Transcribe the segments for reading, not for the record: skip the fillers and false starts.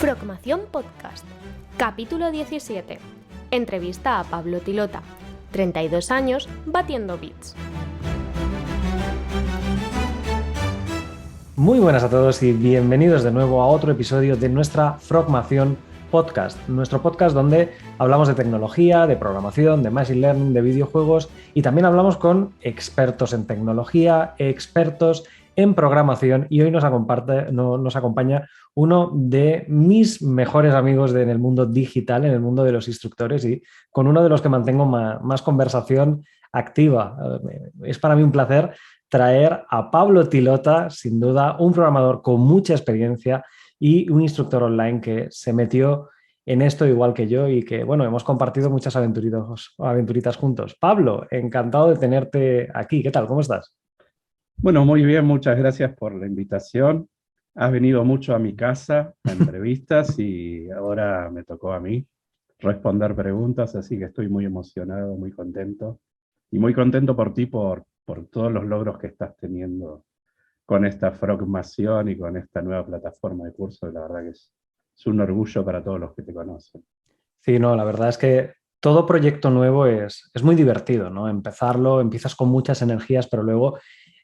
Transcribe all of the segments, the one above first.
Frogmación Podcast, capítulo 17. Entrevista a Pablo Tilota, 32 años, batiendo bits. Muy buenas a todos y bienvenidos de nuevo a otro episodio de nuestra Frogmación Podcast, nuestro podcast donde hablamos de tecnología, de programación, de machine learning, de videojuegos y también hablamos con expertos en tecnología, expertos en programación, y hoy nos acompaña uno de mis mejores amigos en el mundo digital, en el mundo de los instructores, y con uno de los que mantengo más conversación activa. Es para mí un placer traer a Pablo Tilota, sin duda un programador con mucha experiencia y un instructor online que se metió en esto igual que yo y que, bueno, hemos compartido muchas aventuritas juntos. Pablo, encantado de tenerte aquí. ¿Qué tal? ¿Cómo estás? Bueno, muy bien, muchas gracias por la invitación. Has venido mucho a mi casa a entrevistas y ahora me tocó a mí responder preguntas, así que estoy muy emocionado, muy contento. Y muy contento por ti, por todos los logros que estás teniendo con esta Frogmación y con esta nueva plataforma de cursos. La verdad que es un orgullo para todos los que te conocen. Sí, no, la verdad es que todo proyecto nuevo es muy divertido, ¿no? Empiezas con muchas energías, pero luego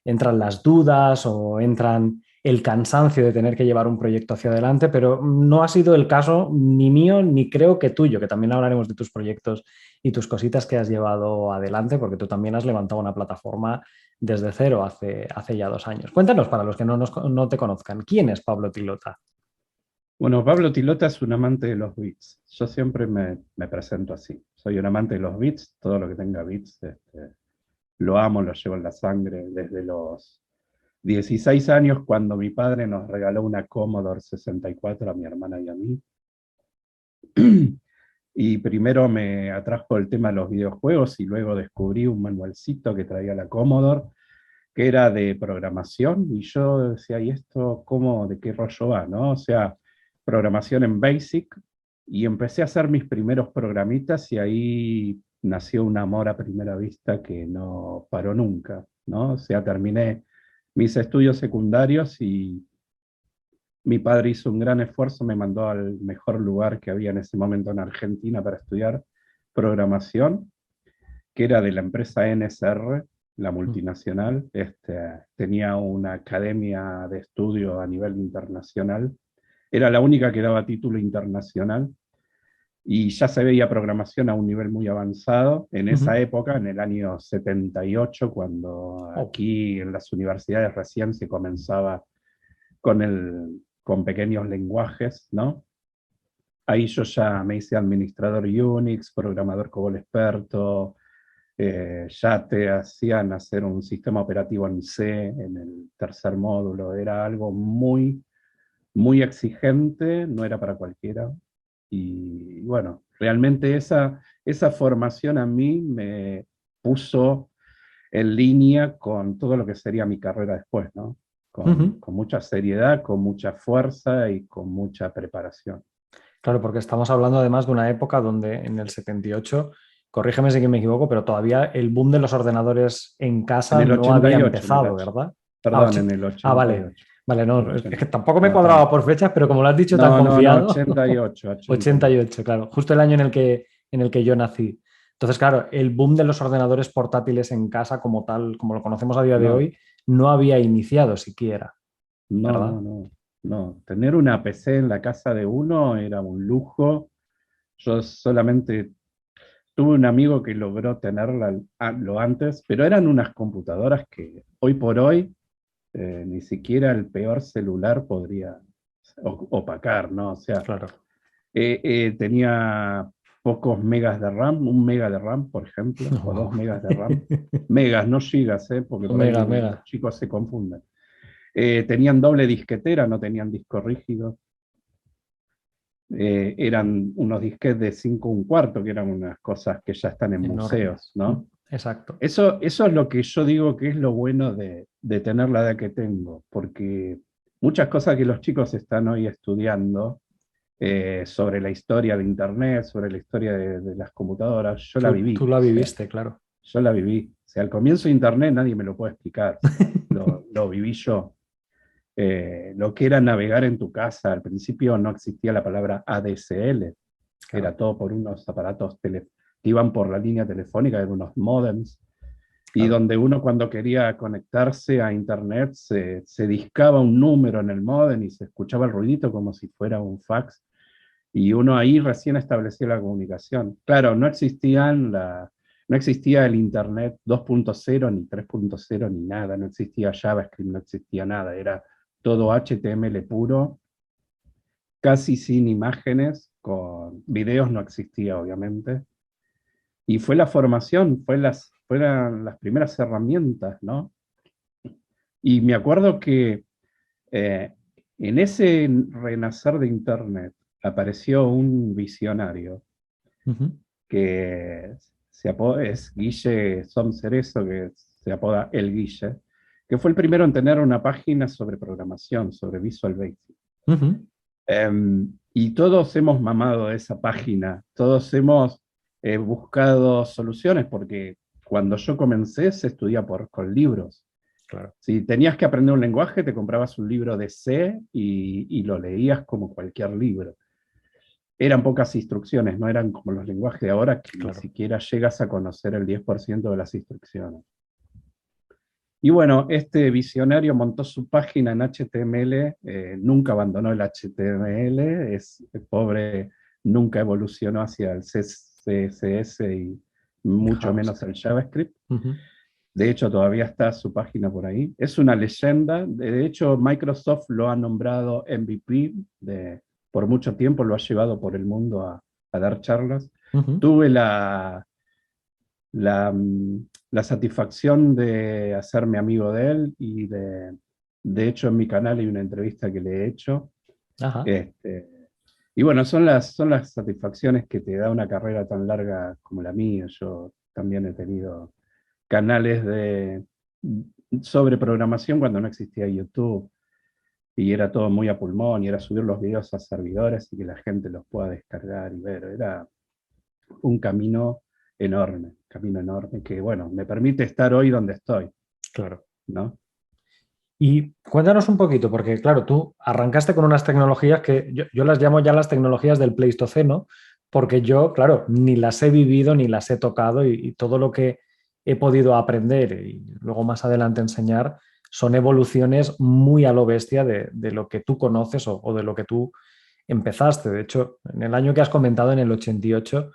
entran las dudas o entran el cansancio de tener que llevar un proyecto hacia adelante, pero no ha sido el caso ni mío ni creo que tuyo, que también hablaremos de tus proyectos y tus cositas que has llevado adelante, porque tú también has levantado una plataforma desde cero hace ya 2 años. Cuéntanos, para los que no te conozcan, ¿quién es Pablo Tilota? Bueno, Pablo Tilota es un amante de los bits. Yo siempre me presento así. Soy un amante de los bits, todo lo que tenga bits, lo amo, lo llevo en la sangre desde los 16 años, cuando mi padre nos regaló una Commodore 64 a mi hermana y a mí. Y primero me atrajo el tema de los videojuegos y luego descubrí un manualcito que traía la Commodore, que era de programación, y yo decía, ¿y esto cómo, de qué rollo va, no? O sea, programación en BASIC, y empecé a hacer mis primeros programitas y ahí nació un amor a primera vista que no paró nunca, ¿no? O sea, terminé mis estudios secundarios y mi padre hizo un gran esfuerzo, me mandó al mejor lugar que había en ese momento en Argentina para estudiar programación, que era de la empresa NSR, la multinacional. Tenía una academia de estudio a nivel internacional. Era la única que daba título internacional y ya se veía programación a un nivel muy avanzado en esa época, en el año 78, cuando aquí en las universidades recién se comenzaba con pequeños lenguajes, ¿no? Ahí yo ya me hice administrador Unix, programador COBOL experto, ya te hacían hacer un sistema operativo en C en el tercer módulo. Era algo muy, muy exigente, no era para cualquiera. Y bueno, realmente esa formación a mí me puso en línea con todo lo que sería mi carrera después, ¿no? Con mucha seriedad, con mucha fuerza y con mucha preparación. Claro, porque estamos hablando además de una época donde en el 78, corrígeme si me equivoco, pero todavía el boom de los ordenadores en casa En el no había 88, empezado, ¿verdad? Perdón, en el 88. Vale. Vale, no, es que tampoco me No, cuadraba por fechas, pero como lo has dicho tan no, confiado. 88. 88, claro, justo el año en el que yo nací. Entonces, claro, el boom de los ordenadores portátiles en casa como tal, como lo conocemos a día de hoy, no había iniciado siquiera, ¿verdad? No. Tener una PC en la casa de uno era un lujo. Yo solamente tuve un amigo que logró tenerla lo antes, pero eran unas computadoras que hoy por hoy ni siquiera el peor celular podría opacar, ¿no? O sea, Claro. tenía pocos megas de RAM, 1 mega de RAM, por ejemplo, o 2 megas de RAM. Megas, no gigas, porque por ahí los chicos se confunden. Tenían doble disquetera, no tenían disco rígido. Eran unos disquetes de 5 1/4, que eran unas cosas que ya están en museos, ¿no? Exacto. Eso es lo que yo digo que es lo bueno de tener la edad que tengo, porque muchas cosas que los chicos están hoy estudiando sobre la historia de Internet, sobre la historia de las computadoras, yo la viví. Tú la viviste, claro. Yo la viví. O sea, al comienzo de Internet nadie me lo puede explicar. Lo viví yo. lo que era navegar en tu casa. Al principio no existía la palabra ADSL, que Claro. era todo por unos aparatos que iban por la línea telefónica, de unos modems, y Claro. donde uno cuando quería conectarse a internet se discaba un número en el modem y se escuchaba el ruidito como si fuera un fax, y uno ahí recién establecía la comunicación. Claro, no existía el internet 2.0 ni 3.0 ni nada, no existía JavaScript, no existía nada, era todo HTML puro, casi sin imágenes, con videos no existía obviamente. Y fue la formación, fueron las primeras herramientas, ¿no? Y me acuerdo que eh, en ese renacer de Internet apareció un visionario Ujú. que es Guille Somcerezo, que se apoda El Guille, que fue el primero en tener una página sobre programación, sobre Visual Basic. Ujú. Y todos hemos mamado de esa página, todos hemos buscado soluciones, porque cuando yo comencé se estudia con libros. Claro. Si tenías que aprender un lenguaje, te comprabas un libro de C y lo leías como cualquier libro. Eran pocas instrucciones, no eran como los lenguajes de ahora, que ni Claro. siquiera llegas a conocer el 10% de las instrucciones. Y bueno, este visionario montó su página en HTML, nunca abandonó el HTML, el pobre nunca evolucionó hacia el CSS y mucho menos el JavaScript. JavaScript. Ujú. De hecho, todavía está su página por ahí. Es una leyenda. De hecho, Microsoft lo ha nombrado MVP. Por mucho tiempo lo ha llevado por el mundo a dar charlas. Ujú. Tuve la satisfacción de hacerme amigo de él y de hecho en mi canal hay una entrevista que le he hecho. Ajá. Este, y bueno, son las satisfacciones que te da una carrera tan larga como la mía. Yo también he tenido canales sobre programación cuando no existía YouTube y era todo muy a pulmón y era subir los videos a servidores y que la gente los pueda descargar y ver. Era un camino enorme que, bueno, me permite estar hoy donde estoy, Claro. ¿no? Y cuéntanos un poquito, porque claro, tú arrancaste con unas tecnologías que yo las llamo ya las tecnologías del Pleistoceno, porque yo, claro, ni las he vivido ni las he tocado y todo lo que he podido aprender y luego más adelante enseñar son evoluciones muy a lo bestia de lo que tú conoces o de lo que tú empezaste. De hecho, en el año que has comentado, en el 88,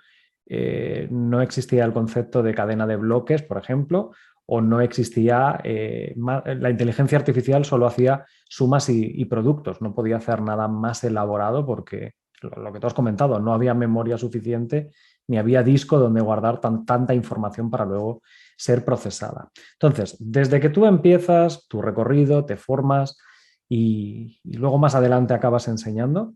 no existía el concepto de cadena de bloques, por ejemplo, o no existía, la inteligencia artificial solo hacía sumas y productos, no podía hacer nada más elaborado porque lo que tú has comentado, no había memoria suficiente ni había disco donde guardar tanta información para luego ser procesada. Entonces, desde que tú empiezas tu recorrido, te formas y luego más adelante acabas enseñando,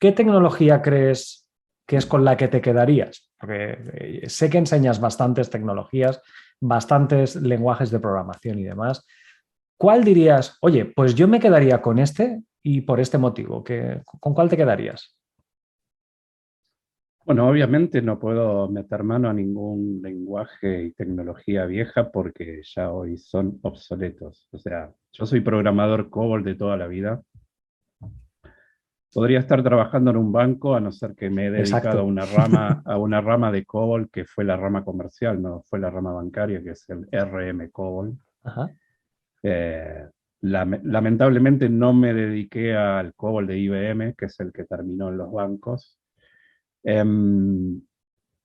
¿qué tecnología crees que es con la que te quedarías? Porque sé que enseñas bastantes tecnologías, bastantes lenguajes de programación y demás. ¿Cuál dirías, oye, pues yo me quedaría con este y por este motivo? ¿Con cuál te quedarías? Bueno, obviamente no puedo meter mano a ningún lenguaje y tecnología vieja porque ya hoy son obsoletos. O sea, yo soy programador COBOL de toda la vida. Podría estar trabajando en un banco a no ser que me he dedicado a Exacto. una rama de COBOL que fue la rama comercial, no fue la rama bancaria, que es el RM COBOL. Ajá. Eh, Lamentablemente no me dediqué al COBOL de IBM, que es el que terminó en los bancos. Em,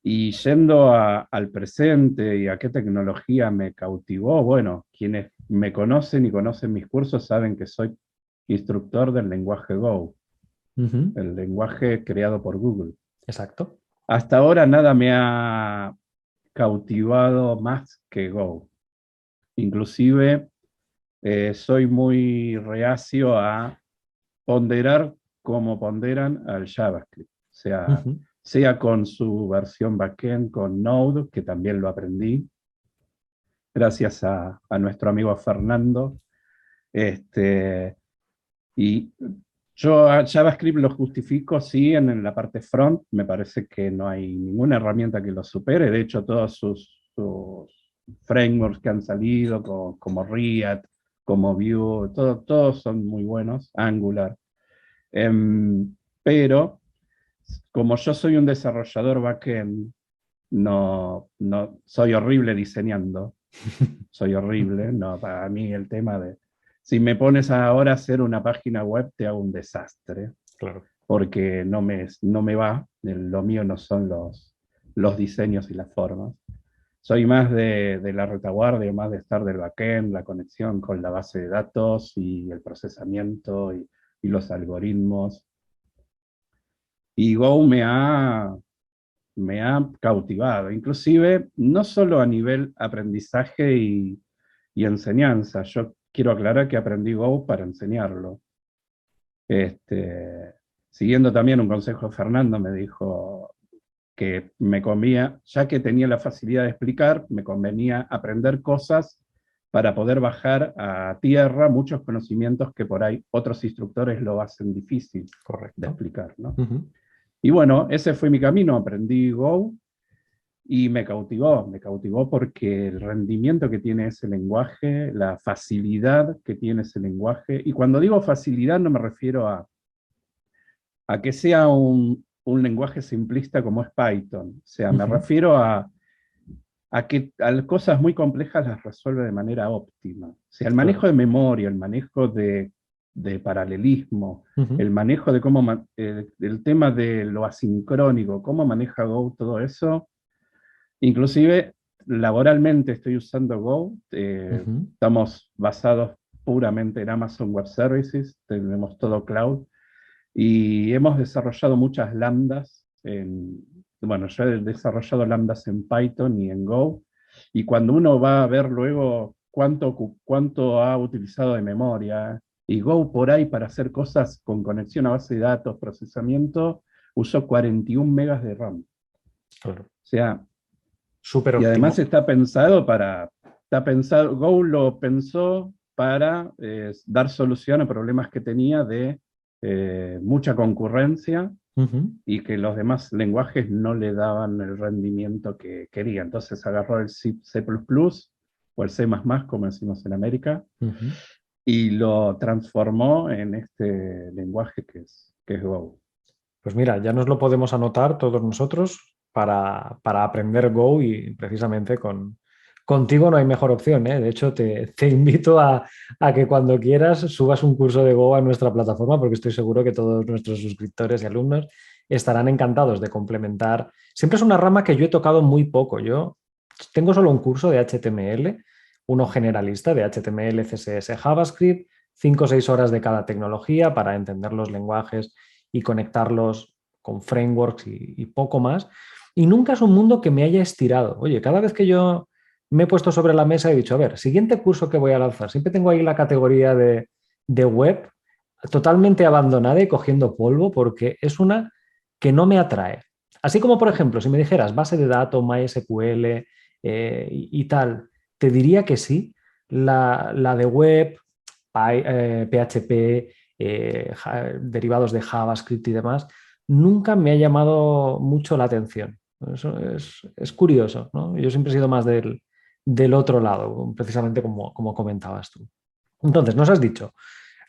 y yendo al presente y a qué tecnología me cautivó, bueno, quienes me conocen y conocen mis cursos saben que soy instructor del lenguaje Go, Ujú. el lenguaje creado por Google. Exacto. Hasta ahora nada me ha cautivado más que Go. Inclusive soy muy reacio a ponderar como ponderan al JavaScript. O Ujú. sea con su versión backend, con Node, que también lo aprendí, gracias a nuestro amigo Fernando. Este, y yo a JavaScript lo justifico, sí, en la parte front. Me parece que no hay ninguna herramienta que lo supere. De hecho, todos sus frameworks que han salido, como React como Vue, todos son muy buenos, Angular. Pero como yo soy un desarrollador backend, soy horrible diseñando, soy horrible, no, para mí el tema de, si me pones ahora a hacer una página web, te hago un desastre, Claro. porque no me va, lo mío no son los diseños y las formas. Soy más de la retaguardia, más de estar del backend, la conexión con la base de datos y el procesamiento y los algoritmos. Y Go me ha cautivado, inclusive no solo a nivel aprendizaje y enseñanza. Yo quiero aclarar que aprendí Go para enseñarlo. Siguiendo también un consejo de Fernando, me dijo que me convenía, ya que tenía la facilidad de explicar, me convenía aprender cosas para poder bajar a tierra muchos conocimientos que por ahí otros instructores lo hacen difícil de Correcto. explicar, ¿no? Ujú. Y bueno, ese fue mi camino, aprendí Go y me cautivó porque el rendimiento que tiene ese lenguaje, la facilidad que tiene ese lenguaje, y cuando digo facilidad no me refiero a que sea un lenguaje simplista como es Python, o sea, me Ujú. refiero a que a las cosas muy complejas las resuelve de manera óptima. O sea, el Claro. manejo de memoria, el manejo de paralelismo, Ujú. el manejo de el tema de lo asincrónico, cómo maneja Go todo eso. Inclusive, laboralmente estoy usando Go, Ujú. estamos basados puramente en Amazon Web Services, tenemos todo cloud, y hemos desarrollado muchas lambdas. Bueno, yo he desarrollado lambdas en Python y en Go, y cuando uno va a ver luego cuánto ha utilizado de memoria, y Go por ahí para hacer cosas con conexión a base de datos, procesamiento, usó 41 megas de RAM. Claro. O sea, Súper y además óptimo. Go lo pensó para dar solución a problemas que tenía de mucha concurrencia Ujú. y que los demás lenguajes no le daban el rendimiento que quería. Entonces agarró el C++, o el C++, como decimos en América, Ujú. y lo transformó en este lenguaje que es Go. Pues mira, ya nos lo podemos anotar todos nosotros para aprender Go y precisamente contigo no hay mejor opción, ¿eh? De hecho, te invito a que cuando quieras subas un curso de Go a nuestra plataforma porque estoy seguro que todos nuestros suscriptores y alumnos estarán encantados de complementar. Siempre es una rama que yo he tocado muy poco. Yo tengo solo un curso de HTML, uno generalista de HTML, CSS, JavaScript, 5 o 6 horas de cada tecnología para entender los lenguajes y conectarlos con frameworks y poco más. Y nunca es un mundo que me haya estirado. Oye, cada vez que yo me he puesto sobre la mesa he dicho, a ver, siguiente curso que voy a lanzar, siempre tengo ahí la categoría de web totalmente abandonada y cogiendo polvo porque es una que no me atrae. Así como, por ejemplo, si me dijeras base de datos, MySQL y tal, te diría que sí. La de web, PHP, derivados de JavaScript y demás, nunca me ha llamado mucho la atención. Eso es curioso, ¿no? Yo siempre he sido más del otro lado, precisamente como comentabas tú. Entonces, nos has dicho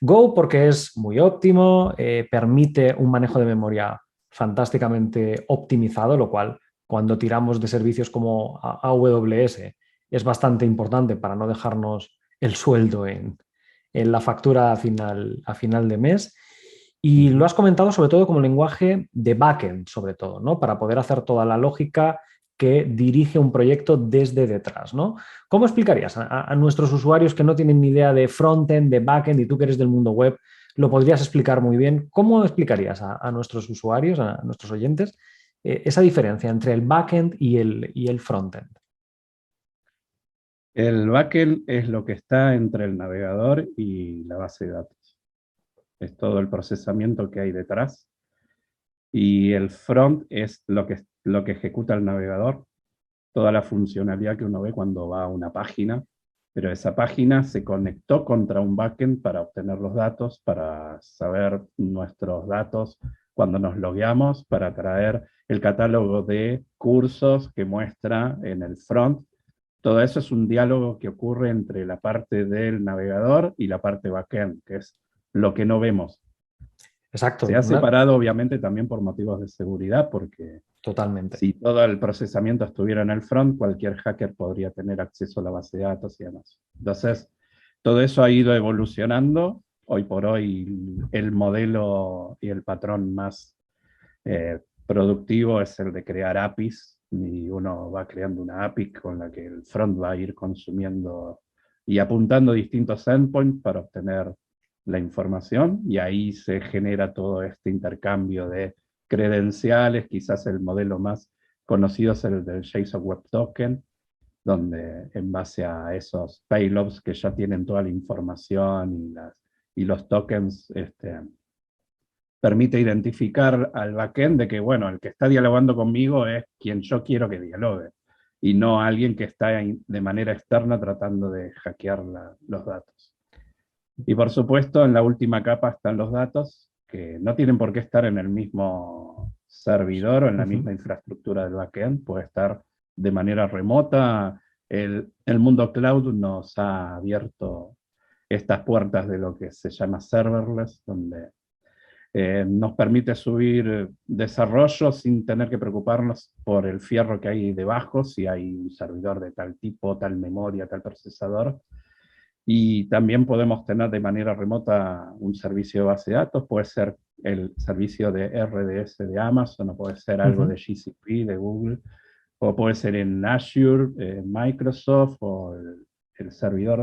Go porque es muy óptimo, permite un manejo de memoria fantásticamente optimizado, lo cual cuando tiramos de servicios como AWS es bastante importante para no dejarnos el sueldo en la factura a final de mes. Y lo Ujú. has comentado sobre todo como lenguaje de backend, sobre todo, ¿no? Para poder hacer toda la lógica que dirige un proyecto desde detrás, ¿no? ¿Cómo explicarías a nuestros usuarios que no tienen ni idea de frontend, de backend, y tú que eres del mundo web, lo podrías explicar muy bien? ¿Cómo explicarías a nuestros usuarios, a nuestros oyentes, esa diferencia entre el backend y el frontend? El backend es lo que está entre el navegador y la base de datos. Es todo el procesamiento que hay detrás. Y el front es lo que ejecuta el navegador, toda la funcionalidad que uno ve cuando va a una página, pero esa página se conectó contra un backend para obtener los datos, para saber nuestros datos cuando nos logueamos, para traer el catálogo de cursos que muestra en el front todo eso es un diálogo que ocurre entre la parte del navegador y la parte backend, que es lo que no vemos. Exacto, Se ha separado obviamente también por motivos de seguridad, porque totalmente. si todo el procesamiento estuviera en el front, cualquier hacker podría tener acceso a la base de datos y demás. Entonces, todo eso ha ido evolucionando. Hoy por hoy el modelo y el patrón más productivo es el de crear APIs, y uno va creando una API con la que el front va a ir consumiendo y apuntando distintos endpoints para obtener la información, y ahí se genera todo este intercambio de credenciales. Quizás el modelo más conocido es el del JSON Web Token, donde en base a esos payloads que ya tienen toda la información y los tokens, permite identificar al backend de que, bueno, el que está dialogando conmigo es quien yo quiero que dialogue, y no alguien que está de manera externa tratando de hackear los datos. Y por supuesto, en la última capa están los datos, que no tienen por qué estar en el mismo servidor o en la misma infraestructura del backend, puede estar de manera remota. El mundo cloud nos ha abierto estas puertas de lo que se llama serverless, donde nos permite subir desarrollo sin tener que preocuparnos por el fierro que hay debajo, si hay un servidor de tal tipo, tal memoria, tal procesador. Y también podemos tener de manera remota un servicio de base de datos, puede ser el servicio de RDS de Amazon, o puede ser algo de GCP, de Google, o puede ser en Azure, Microsoft, o el servidor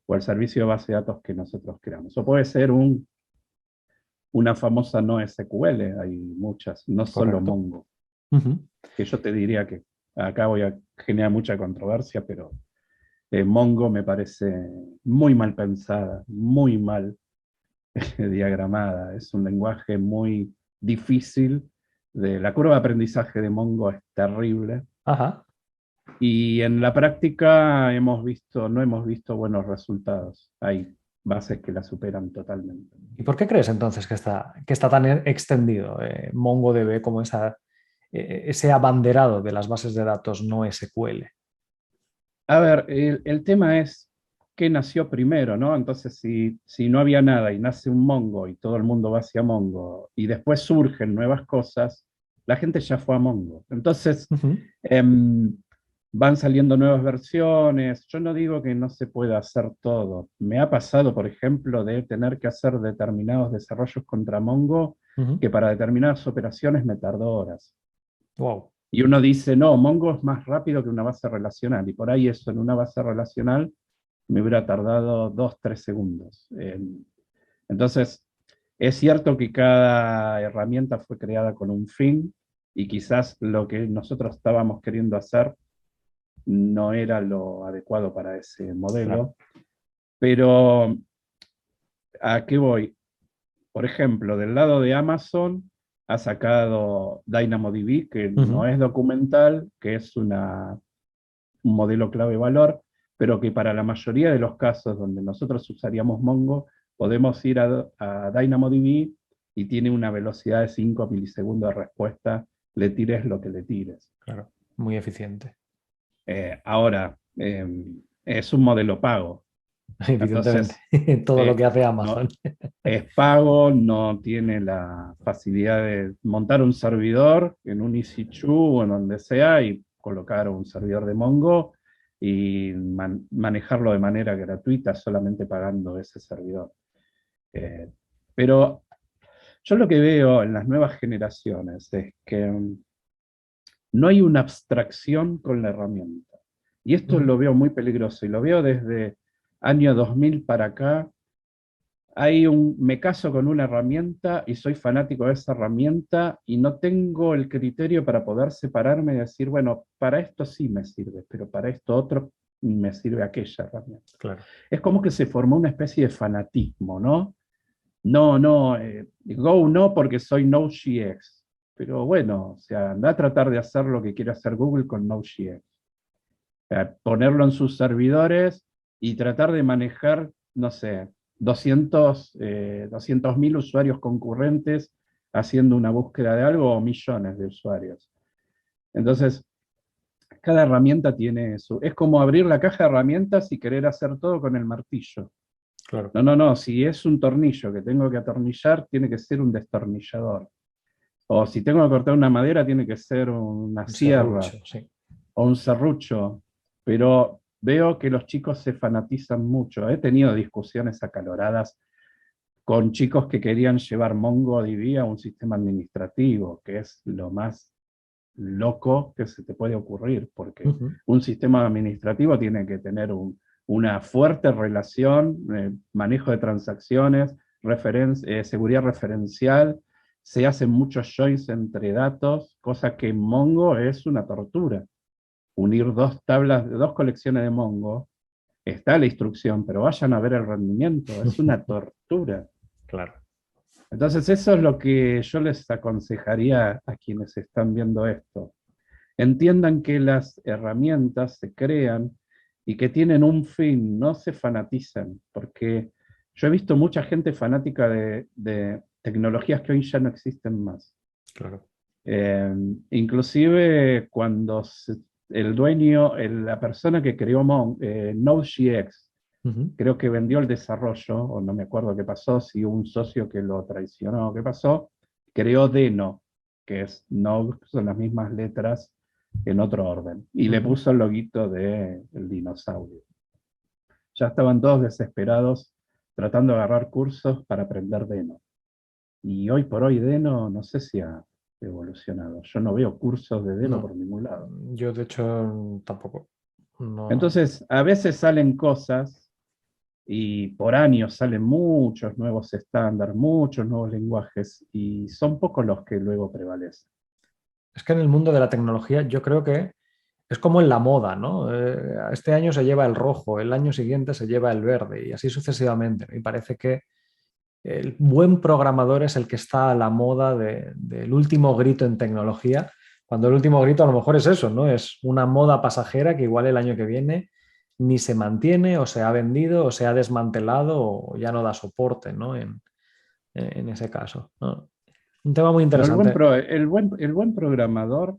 o el servicio de base de datos que nosotros creamos. O puede ser una famosa NoSQL, hay muchas, no solo Correcto. Mongo. Que yo te diría que acá voy a generar mucha controversia, pero Mongo me parece muy mal pensada, muy mal diagramada. Es un lenguaje muy difícil. La curva de aprendizaje de Mongo es terrible. Ajá. Y en la práctica no hemos visto buenos resultados. Hay bases que la superan totalmente. ¿Y por qué crees entonces que está tan extendido MongoDB como ese abanderado de las bases de datos no SQL? A ver, el tema es qué nació primero, ¿no? Entonces, si no había nada y nace un Mongo y todo el mundo va hacia Mongo y después surgen nuevas cosas, la gente ya fue a Mongo. Entonces, van saliendo nuevas versiones. Yo no digo que no se pueda hacer todo. Me ha pasado, por ejemplo, de tener que hacer determinados desarrollos contra Mongo que para determinadas operaciones me tardó horas. Wow. Y uno dice, no, Mongo es más rápido que una base relacional. Y por ahí eso en una base relacional me hubiera tardado 2, 3 segundos. Entonces, es cierto que cada herramienta fue creada con un fin, y quizás lo que nosotros estábamos queriendo hacer no era lo adecuado para ese modelo. Claro. Pero, ¿a qué voy? Por ejemplo, del lado de Amazon ha sacado DynamoDB, que no es documental, que es un modelo clave-valor, pero que para la mayoría de los casos donde nosotros usaríamos Mongo, podemos ir a DynamoDB y tiene una velocidad de 5 milisegundos de respuesta, le tires lo que le tires. Claro, muy eficiente. Ahora, es un modelo pago. Evidentemente, entonces, todo lo que hace Amazon. No, es pago, no tiene la facilidad de montar un servidor en un EC2 o en donde sea y colocar un servidor de Mongo y manejarlo de manera gratuita, solamente pagando ese servidor. Pero yo lo que veo en las nuevas generaciones es que no hay una abstracción con la herramienta. Y esto lo veo muy peligroso, y lo veo desde año 2000 para acá. Me caso con una herramienta y soy fanático de esa herramienta y no tengo el criterio para poder separarme y decir, bueno, para esto sí me sirve, pero para esto otro me sirve aquella herramienta. Claro. Es como que se formó una especie de fanatismo, ¿no? No, Go no porque soy Node.js. Pero bueno, o sea, anda a tratar de hacer lo que quiere hacer Google con Node.js. Ponerlo en sus servidores y tratar de manejar, no sé, 200.000 usuarios concurrentes haciendo una búsqueda de algo, o millones de usuarios. Entonces, Cada herramienta tiene su... Es como abrir la caja de herramientas y querer hacer todo con el martillo. Claro. No, si es un tornillo que tengo que atornillar, tiene que ser un destornillador. O si tengo que cortar una madera, tiene que ser una Un sierra serrucho, sí. o un serrucho. Pero veo que los chicos se fanatizan mucho. He tenido discusiones acaloradas con chicos que querían llevar MongoDB a un sistema administrativo, que es lo más loco que se te puede ocurrir, porque Ujú. un sistema administrativo tiene que tener una fuerte relación, manejo de transacciones, seguridad referencial, se hacen muchos joins entre datos, cosa que en Mongo es una tortura. Unir dos tablas, dos colecciones de Mongo, está la instrucción, pero vayan a ver el rendimiento, es una tortura. Claro. Entonces eso es lo que yo les aconsejaría a quienes están viendo esto. Entiendan que las herramientas se crean y que tienen un fin, no se fanaticen, porque yo he visto mucha gente fanática de tecnologías que hoy ya no existen más. Claro. Inclusive cuando el dueño, la persona que creó Node.js, Ujú. creo que vendió el desarrollo, o no me acuerdo qué pasó, si un socio que lo traicionó, qué pasó, creó Deno, que es Node, son las mismas letras en otro orden, y le Ujú. puso el loguito del dinosaurio. Ya estaban todos desesperados tratando de agarrar cursos para aprender Deno. Y hoy por hoy Deno no sé si ha evolucionado. Yo no veo cursos de Deno por No, ningún lado. yo de hecho tampoco. No. Entonces, a veces salen cosas y por años salen muchos nuevos estándares, muchos nuevos lenguajes, y son pocos los que luego prevalecen. Es que en el mundo de la tecnología yo creo que es como en la moda, ¿no? Este año se lleva el rojo, el año siguiente se lleva el verde y así sucesivamente. Y parece que el buen programador es el que está a la moda del último grito en tecnología, cuando el último grito a lo mejor es eso, ¿no? Es una moda pasajera que igual el año que viene ni se mantiene o se ha vendido o se ha desmantelado o ya no da soporte, ¿no? En ese caso, ¿no? Un tema muy Pero interesante. el buen programador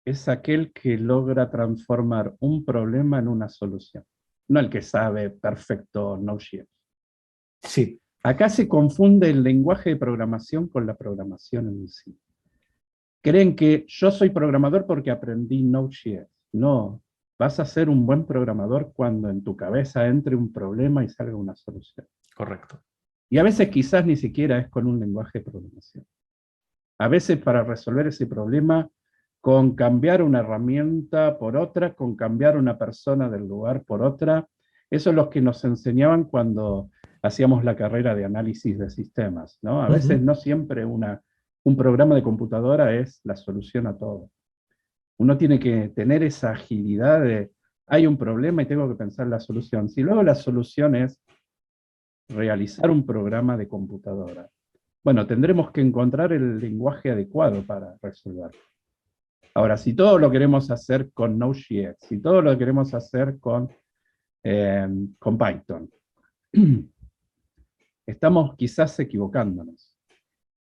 es aquel que logra transformar un problema en una solución, no el que sabe perfecto Node.js. Sí, Acá se confunde el lenguaje de programación con la programación en sí. Creen que yo soy programador porque aprendí Node.js. No, vas a ser un buen programador cuando en tu cabeza entre un problema y salga una solución. correcto. Y a veces quizás ni siquiera es con un lenguaje de programación. A veces para resolver ese problema, con cambiar una herramienta por otra, con cambiar una persona del lugar por otra, eso es lo que nos enseñaban cuando hacíamos la carrera de análisis de sistemas, ¿no? A veces Ujú. no siempre un programa de computadora es la solución a todo. Uno tiene que tener esa agilidad de, hay un problema y tengo que pensar la solución. Si luego la solución es realizar un programa de computadora, bueno, tendremos que encontrar el lenguaje adecuado para resolverlo. Ahora, si todo lo queremos hacer con Node.js, si todo lo queremos hacer con Python, estamos quizás equivocándonos.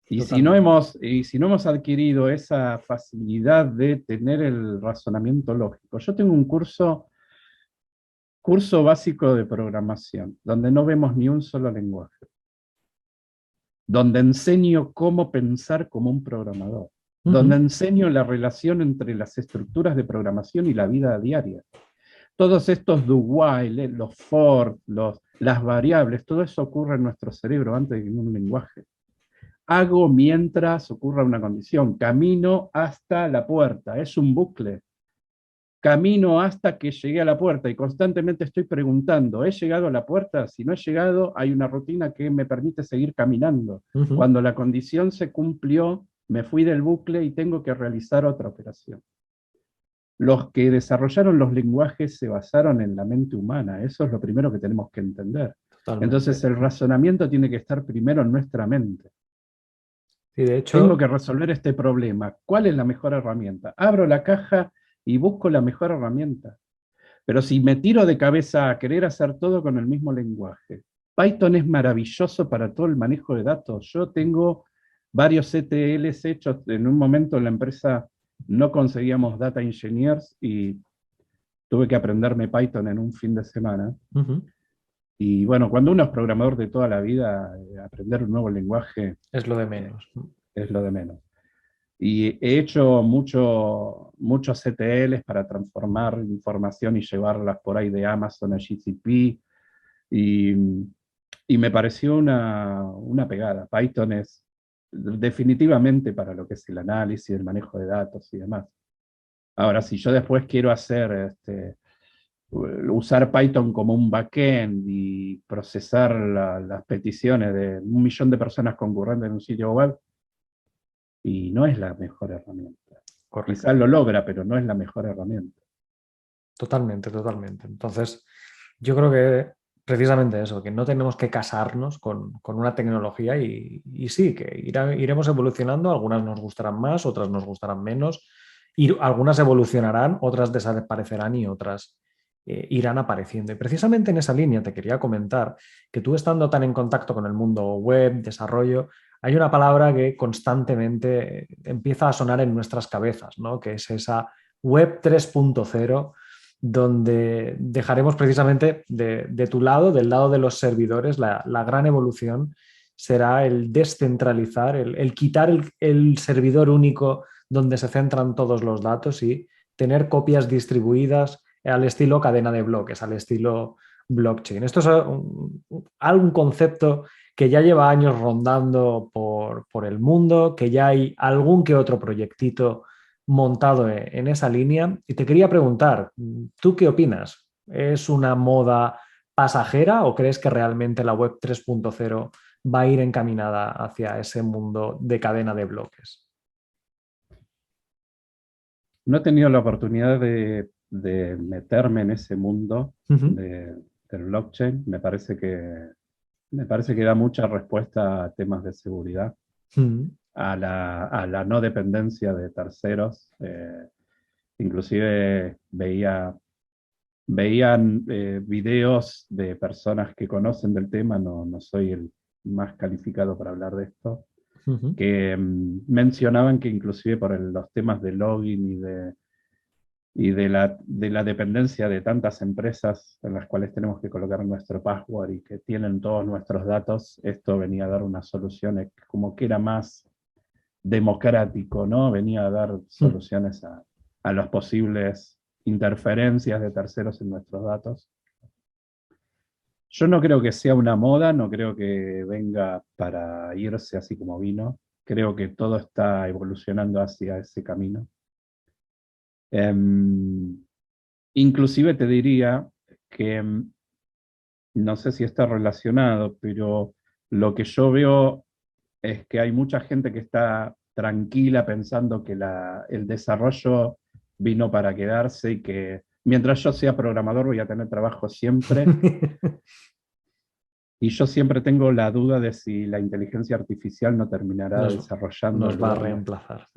Totalmente. Y si no hemos adquirido esa facilidad de tener el razonamiento lógico. Yo tengo un curso básico de programación, donde no vemos ni un solo lenguaje, donde enseño cómo pensar como un programador, donde Ujú. enseño la relación entre las estructuras de programación y la vida diaria. Todos estos do while, los for, las variables, todo eso ocurre en nuestro cerebro antes de que en un lenguaje. Hago mientras ocurra una condición, camino hasta la puerta, es un bucle. Camino hasta que llegué a la puerta y constantemente estoy preguntando, ¿he llegado a la puerta? Si no he llegado, hay una rutina que me permite seguir caminando. Ujú. Cuando la condición se cumplió, me fui del bucle y tengo que realizar otra operación. Los que desarrollaron los lenguajes se basaron en la mente humana, eso es lo primero que tenemos que entender. Totalmente. Entonces el razonamiento tiene que estar primero en nuestra mente. Y de Tengo hecho, que resolver este problema. ¿Cuál es la mejor herramienta? Abro la caja y busco la mejor herramienta. Pero si me tiro de cabeza a querer hacer todo con el mismo lenguaje, Python es maravilloso para todo el manejo de datos. Yo tengo varios ETLs hechos en un momento en la empresa no conseguíamos data engineers y tuve que aprenderme Python en un fin de semana. Ujú. Y bueno, cuando uno es programador de toda la vida, aprender un nuevo lenguaje Es lo de eh, menos. es lo de menos. Y he hecho muchos ETLs para transformar información y llevarlas por ahí de Amazon a GCP. Y, y me pareció una pegada. Python es definitivamente para lo que es el análisis, el manejo de datos y demás. Ahora, si yo después quiero hacer, usar Python como un backend y procesar las peticiones de 1 millón de personas concurrentes en un sitio web, y no es la mejor herramienta. Correcto. Quizás lo logra, pero no es la mejor herramienta. Totalmente, totalmente. Entonces, yo creo que precisamente eso, que no tenemos que casarnos con una tecnología y sí, que iremos evolucionando, algunas nos gustarán más, otras nos gustarán menos, y algunas evolucionarán, otras desaparecerán y otras irán apareciendo. Y precisamente en esa línea te quería comentar que tú estando tan en contacto con el mundo web, desarrollo, hay una palabra que constantemente empieza a sonar en nuestras cabezas, ¿no? Que es esa web 3.0, donde dejaremos precisamente de tu lado, del lado de los servidores, la gran evolución será el descentralizar, el quitar el servidor único donde se centran todos los datos y tener copias distribuidas al estilo cadena de bloques, al estilo blockchain. Esto es algún concepto que ya lleva años rondando por el mundo, que ya hay algún que otro proyectito montado en esa línea. Y te quería preguntar, ¿tú qué opinas? ¿Es una moda pasajera o crees que realmente la web 3.0 va a ir encaminada hacia ese mundo de cadena de bloques? No he tenido la oportunidad de meterme en ese mundo Ujú. del blockchain. Me parece que da mucha respuesta a temas de seguridad, Ujú. a la no dependencia de terceros. Inclusive veían videos de personas que conocen del tema, no soy el más calificado para hablar de esto, Ujú. que mencionaban que inclusive por los temas de login de la dependencia de tantas empresas en las cuales tenemos que colocar nuestro password y que tienen todos nuestros datos, esto venía a dar una solución como que era más democrático, ¿no? Venía a dar soluciones a las posibles interferencias de terceros en nuestros datos. Yo no creo que sea una moda, no creo que venga para irse así como vino. Creo que todo está evolucionando hacia ese camino. Em, Inclusive te diría que no sé si está relacionado, pero lo que yo veo es que hay mucha gente que está tranquila pensando que el desarrollo vino para quedarse y que mientras yo sea programador voy a tener trabajo siempre. Y yo siempre tengo la duda de si la inteligencia artificial no terminará Nos, desarrollando nos en va a lugar nuestro. reemplazar.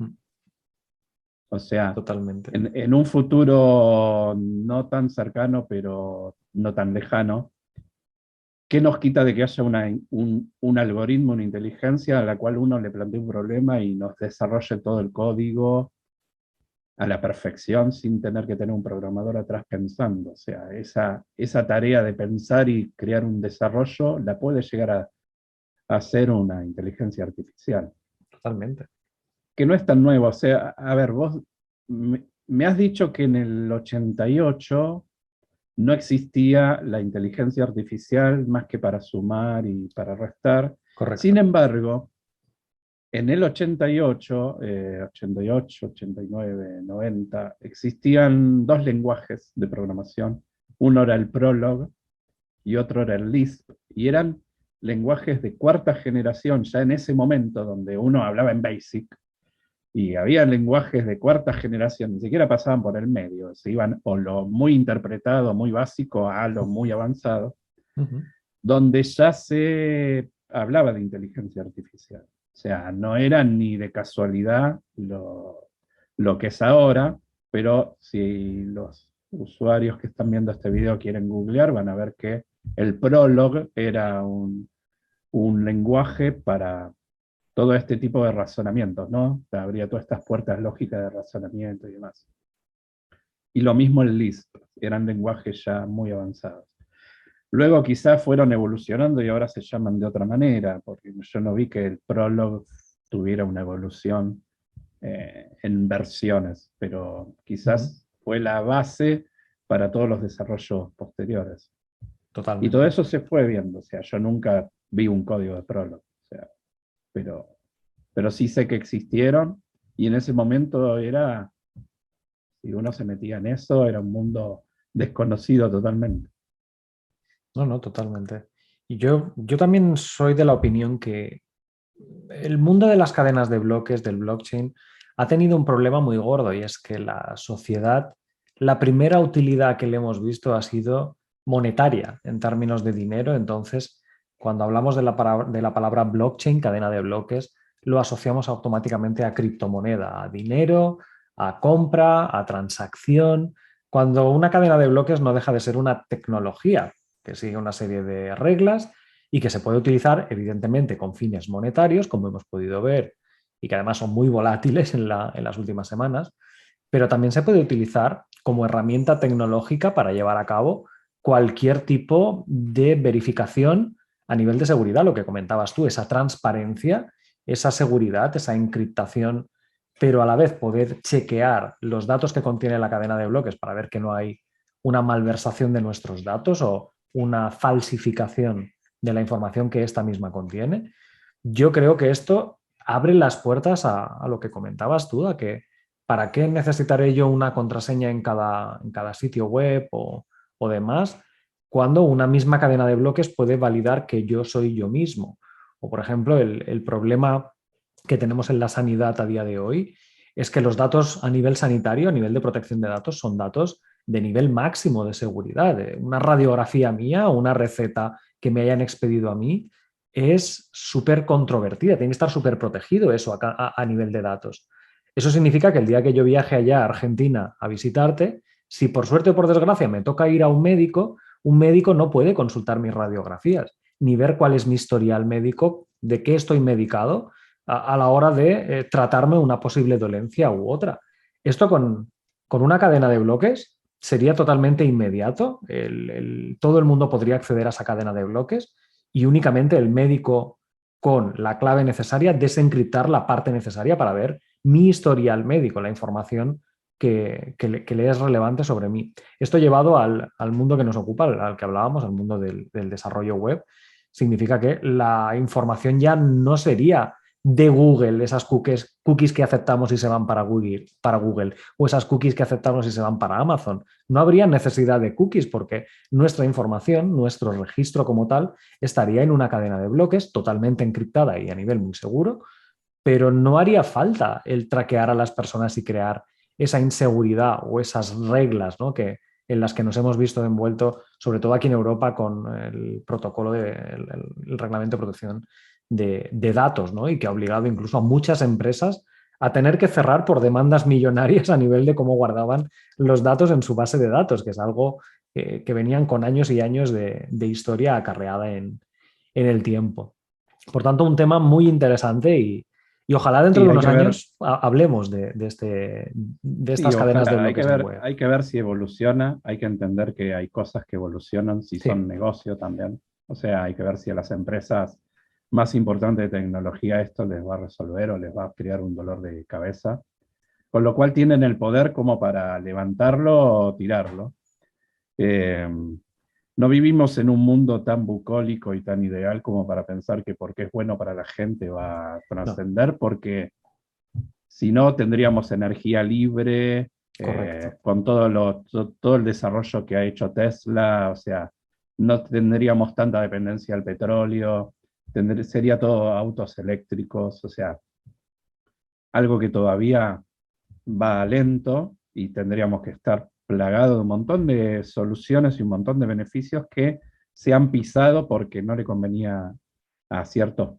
O sea, Totalmente. en un futuro no tan cercano, pero no tan lejano, ¿qué nos quita de que haya un algoritmo, una inteligencia a la cual uno le plantee un problema y nos desarrolle todo el código a la perfección sin tener que tener un programador atrás pensando? O sea, esa tarea de pensar y crear un desarrollo la puede llegar a hacer una inteligencia artificial, Totalmente. que no es tan nuevo. O sea, a ver, vos me has dicho que en el 88 no existía la inteligencia artificial más que para sumar y para restar. Sin Correcto. embargo, en el 88, 88, 89, 90, existían dos lenguajes de programación. Uno era el Prolog y otro era el Lisp, y eran lenguajes de cuarta generación, ya en ese momento donde uno hablaba en BASIC, y había lenguajes de cuarta generación, ni siquiera pasaban por el medio, se iban o lo muy interpretado, muy básico, a lo muy avanzado, Ujú. donde ya se hablaba de inteligencia artificial. O sea, no era ni de casualidad lo que es ahora, pero si los usuarios que están viendo este video quieren googlear, van a ver que el Prolog era un lenguaje todo este tipo de razonamientos, ¿no? Abría todas estas puertas lógicas de razonamiento y demás. Y lo mismo el Lisp, eran lenguajes ya muy avanzados. Luego quizás fueron evolucionando y ahora se llaman de otra manera, porque yo no vi que el Prolog tuviera una evolución en versiones, pero quizás fue la base para todos los desarrollos posteriores. Y todo Totalmente. eso se fue viendo, o sea, yo nunca vi un código de Prolog, o sea, pero sí sé que existieron, y en ese momento era, si uno se metía en eso, era un mundo desconocido totalmente. No, no, totalmente. Y yo también soy de la opinión que el mundo de las cadenas de bloques, del blockchain, ha tenido un problema muy gordo y es que la sociedad, la primera utilidad que le hemos visto ha sido monetaria en términos de dinero. Entonces, cuando hablamos de la palabra blockchain, cadena de bloques, lo asociamos automáticamente a criptomoneda, a dinero, a compra, a transacción, cuando una cadena de bloques no deja de ser una tecnología que sigue una serie de reglas y que se puede utilizar, evidentemente, con fines monetarios, como hemos podido ver, y que además son muy volátiles en las últimas semanas, pero también se puede utilizar como herramienta tecnológica para llevar a cabo cualquier tipo de verificación a nivel de seguridad, lo que comentabas tú, esa transparencia, esa seguridad, esa encriptación, pero a la vez poder chequear los datos que contiene la cadena de bloques para ver que no hay una malversación de nuestros datos o una falsificación de la información que esta misma contiene. Yo creo que esto abre las puertas a lo que comentabas tú, a que ¿para qué necesitaré yo una contraseña en cada sitio web o demás, cuando una misma cadena de bloques puede validar que yo soy yo mismo? O, por ejemplo, el problema que tenemos en la sanidad a día de hoy es que los datos a nivel sanitario, a nivel de protección de datos, son datos de nivel máximo de seguridad. Una radiografía mía o una receta que me hayan expedido a mí es súper controvertida, tiene que estar súper protegido eso a nivel de datos. Eso significa que el día que yo viaje allá a Argentina a visitarte, si por suerte o por desgracia me toca ir a un médico no puede consultar mis radiografías, ni ver cuál es mi historial médico, de qué estoy medicado a la hora de tratarme una posible dolencia u otra. Esto con una cadena de bloques sería totalmente inmediato. Todo el mundo podría acceder a esa cadena de bloques y únicamente el médico con la clave necesaria desencriptar la parte necesaria para ver mi historial médico, la información que le es relevante sobre mí. Esto llevado al mundo que nos ocupa, al que hablábamos, al mundo del desarrollo web, significa que la información ya no sería de Google, esas cookies que aceptamos y se van para Google, o esas cookies que aceptamos y se van para Amazon. No habría necesidad de cookies porque nuestra información, nuestro registro como tal, estaría en una cadena de bloques totalmente encriptada y a nivel muy seguro, pero no haría falta el traquear a las personas y crear esa inseguridad o esas reglas, ¿no? En las que nos hemos visto envueltos, sobre todo aquí en Europa, con el protocolo, el reglamento de protección de datos, ¿no? Y que ha obligado incluso a muchas empresas a tener que cerrar por demandas millonarias a nivel de cómo guardaban los datos en su base de datos, que es algo que venían con años y años de historia acarreada en el tiempo. Por tanto, un tema muy interesante y ojalá dentro Sí, de hay unos que ver, años hablemos de sí, estas cadenas de ojalá, bloques en web. hay que ver si evoluciona, hay que entender que hay cosas que evolucionan, si Sí, son negocio también. O sea, hay que ver si a las empresas más importantes de tecnología esto les va a resolver o les va a crear un dolor de cabeza. Con lo cual tienen el poder como para levantarlo o tirarlo. Eh, no vivimos en un mundo tan bucólico y tan ideal como para pensar que porque es bueno para la gente va a no, trascender, porque si no tendríamos energía libre, correcto. con todo el desarrollo que ha hecho Tesla, o sea, no tendríamos tanta dependencia del petróleo, sería todo autos eléctricos, o sea, algo que todavía va lento y tendríamos que estar plagados de un montón de soluciones y un montón de beneficios que se han pisado porque no le convenía a ciertos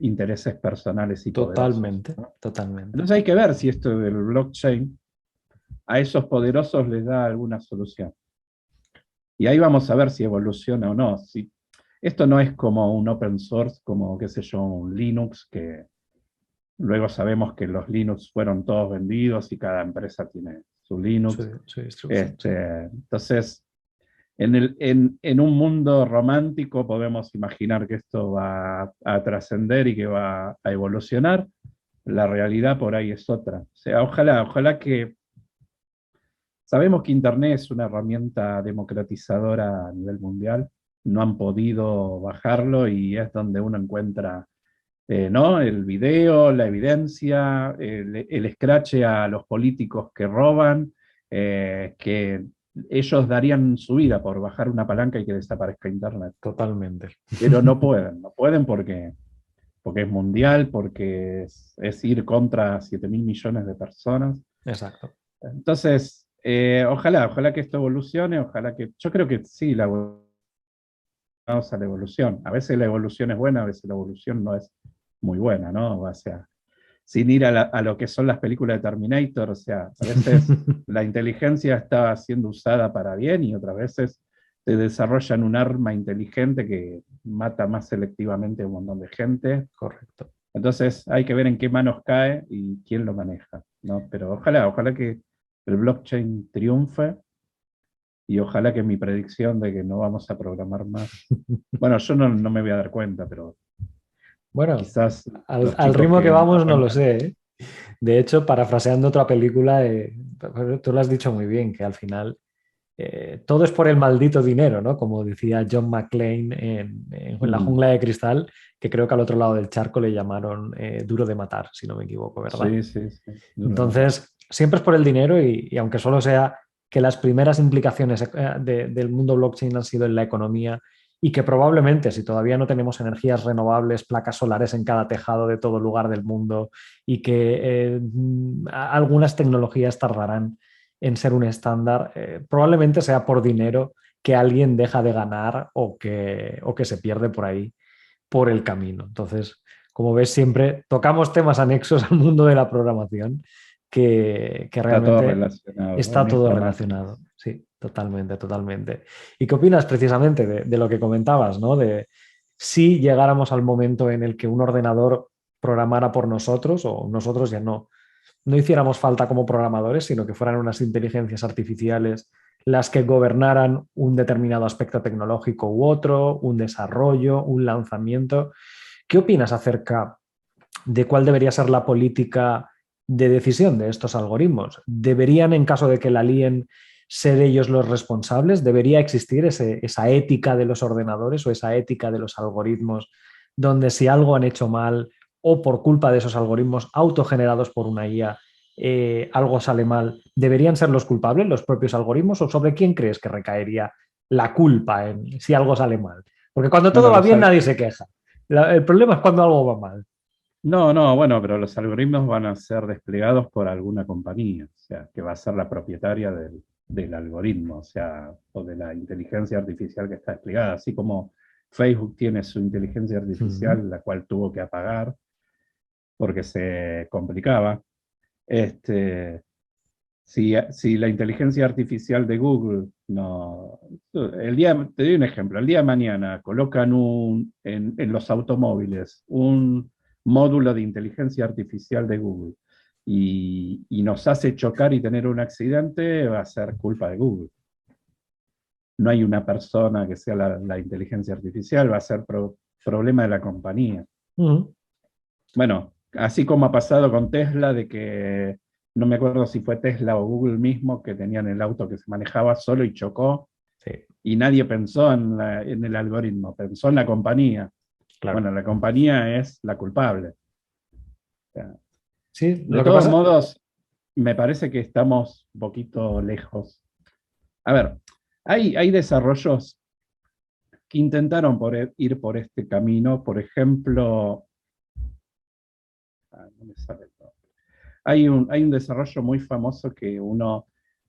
intereses personales y poderosos, Totalmente, ¿no? totalmente. Entonces hay que ver si esto del blockchain a esos poderosos les da alguna solución. Y ahí vamos a ver si evoluciona o no. Si, esto no es como un open source, como, qué sé yo, un Linux, que Luego sabemos que los Linux fueron todos vendidos y cada empresa tiene su Linux. Su distribución, sí. Entonces, en un mundo romántico podemos imaginar que esto va a trascender y que va a evolucionar. La realidad por ahí es otra. O sea, ojalá que... Sabemos que Internet es una herramienta democratizadora a nivel mundial. No han podido bajarlo y es donde uno encuentra, ¿no? El video, la evidencia, el escrache a los políticos que roban, que ellos darían su vida por bajar una palanca y que desaparezca Internet. Totalmente. Pero no pueden porque es mundial, porque es ir contra 7.000 millones de personas. Exacto. Entonces, ojalá que esto evolucione, yo creo que sí, vamos a la evolución. A veces la evolución es buena, a veces la evolución no es muy buena, ¿no? O sea, sin ir a lo que son las películas de Terminator, o sea, a veces la inteligencia está siendo usada para bien y otras veces te desarrollan un arma inteligente que mata más selectivamente a un montón de gente. Correcto. Entonces hay que ver en qué manos cae y quién lo maneja, ¿no? Pero ojalá que el blockchain triunfe y ojalá que mi predicción de que no vamos a programar más. Bueno, yo no me voy a dar cuenta, pero Bueno, quizás los al chicos ritmo que nos vamos no lo arrancan. sé, ¿eh? De hecho, parafraseando otra película, tú lo has dicho muy bien, que al final todo es por el maldito dinero, ¿no? Como decía John McClane en La jungla de cristal, que creo que al otro lado del charco le llamaron Duro de matar, si no me equivoco, ¿verdad? Sí, sí, sí. Duro de matar. Entonces, siempre es por el dinero y aunque solo sea que las primeras implicaciones del mundo blockchain han sido en la economía y que probablemente si todavía no tenemos energías renovables, placas solares en cada tejado de todo lugar del mundo y que algunas tecnologías tardarán en ser un estándar, probablemente sea por dinero que alguien deja de ganar o que se pierde por ahí, por el camino. Entonces, como ves, siempre tocamos temas anexos al mundo de la programación que Está todo realmente relacionado, está ni todo está mal. relacionado. Sí, totalmente, totalmente. ¿Y qué opinas precisamente de lo que comentabas, ¿no? De si llegáramos al momento en el que un ordenador programara por nosotros o nosotros ya no hiciéramos falta como programadores, sino que fueran unas inteligencias artificiales las que gobernaran un determinado aspecto tecnológico u otro, un desarrollo, un lanzamiento. ¿Qué opinas acerca de cuál debería ser la política de decisión de estos algoritmos? ¿Deberían, en caso de que la líen, ser ellos los responsables? ¿Debería existir esa ética de los ordenadores o esa ética de los algoritmos donde si algo han hecho mal o por culpa de esos algoritmos autogenerados por una IA, algo sale mal, ¿deberían ser los culpables, los propios algoritmos? ¿O sobre quién crees que recaería la culpa en si algo sale mal? Porque cuando todo Bueno, va bien nadie se queja. El problema es cuando algo va mal. no, bueno, pero los algoritmos van a ser desplegados por alguna compañía, o sea, que va a ser la propietaria del algoritmo, o sea, o de la inteligencia artificial que está desplegada, así como Facebook tiene su inteligencia artificial, la cual tuvo que apagar porque se complicaba. Este, si la inteligencia artificial de Google no. Te doy un ejemplo, el día de mañana colocan en los automóviles un módulo de inteligencia artificial de Google y nos hace chocar y tener un accidente, va a ser culpa de Google. No hay una persona que sea la inteligencia artificial, va a ser problema de la compañía. Bueno, así como ha pasado con Tesla, de que no me acuerdo si fue Tesla o Google mismo, que tenían el auto que se manejaba solo y chocó, Sí, y nadie pensó en el algoritmo, pensó en la compañía. claro. Bueno, la compañía es la culpable. O sea, Sí, de lo que todos pasa. modos, me parece que estamos un poquito lejos. A ver, hay desarrollos que intentaron ir por este camino, por ejemplo, no me sale el nombre. Hay un desarrollo muy famoso que uno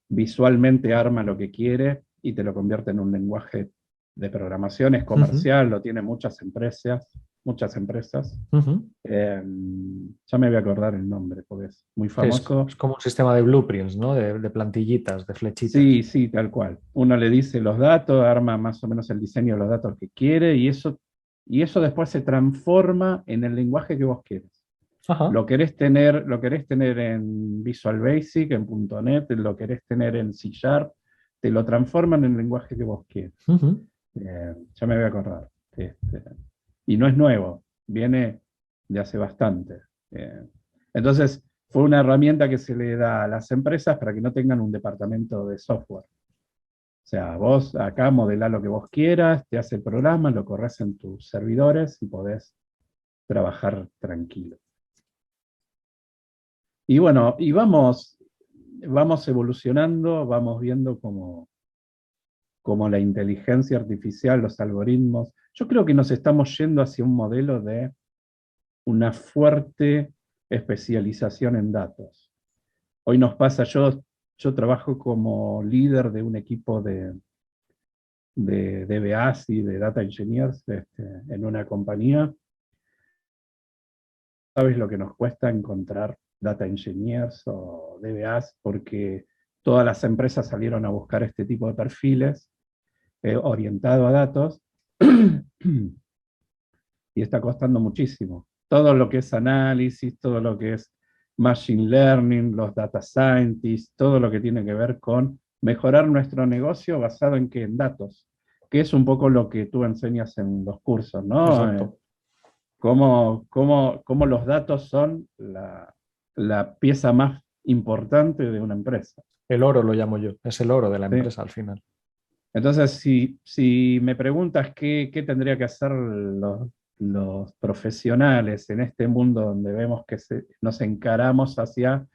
visualmente arma lo que quiere y te lo convierte en un lenguaje de programación, es Ujú, comercial, lo tienen muchas empresas, muchas empresas. ujú. Ya me voy a acordar el nombre, porque es muy Sí, famoso. es como un sistema de blueprints, ¿no? De plantillitas, de flechitas. Sí, sí, tal cual. Uno le dice los datos, arma más o menos el diseño de los datos que quiere y eso después se transforma en el lenguaje que vos quieres. Ajá. Lo querés tener en Visual Basic, en .NET, lo querés tener en C Sharp, te lo transforman en el lenguaje que vos quieras. Ujú. Ya me voy a acordar. Y no es nuevo, viene de hace bastante. Eh, entonces, fue una herramienta que se le da a las empresas para que no tengan un departamento de software. O sea, vos acá modelá lo que vos quieras, te hace el programa, lo corres en tus servidores y podés trabajar tranquilo. Y bueno, vamos evolucionando, vamos viendo cómo la inteligencia artificial, los algoritmos. Yo creo que nos estamos yendo hacia un modelo de una fuerte especialización en datos. Hoy nos pasa, yo trabajo como líder de un equipo de DBAs y de Data Engineers en una compañía. ¿Sabes lo que nos cuesta encontrar Data Engineers o DBAs? Porque todas las empresas salieron a buscar este tipo de perfiles orientado a datos y está costando muchísimo. Todo lo que es análisis, todo lo que es machine learning, los data scientists, todo lo que tiene que ver con mejorar nuestro negocio basado en qué, en datos, que es un poco lo que tú enseñas en los cursos, ¿no? Exacto. Cómo los datos son la pieza más importante de una empresa. El oro lo llamo yo, es el oro de la ¿Sí? empresa al final. Entonces, si me preguntas qué tendría que hacer los profesionales en este mundo donde vemos que nos encaramos hacia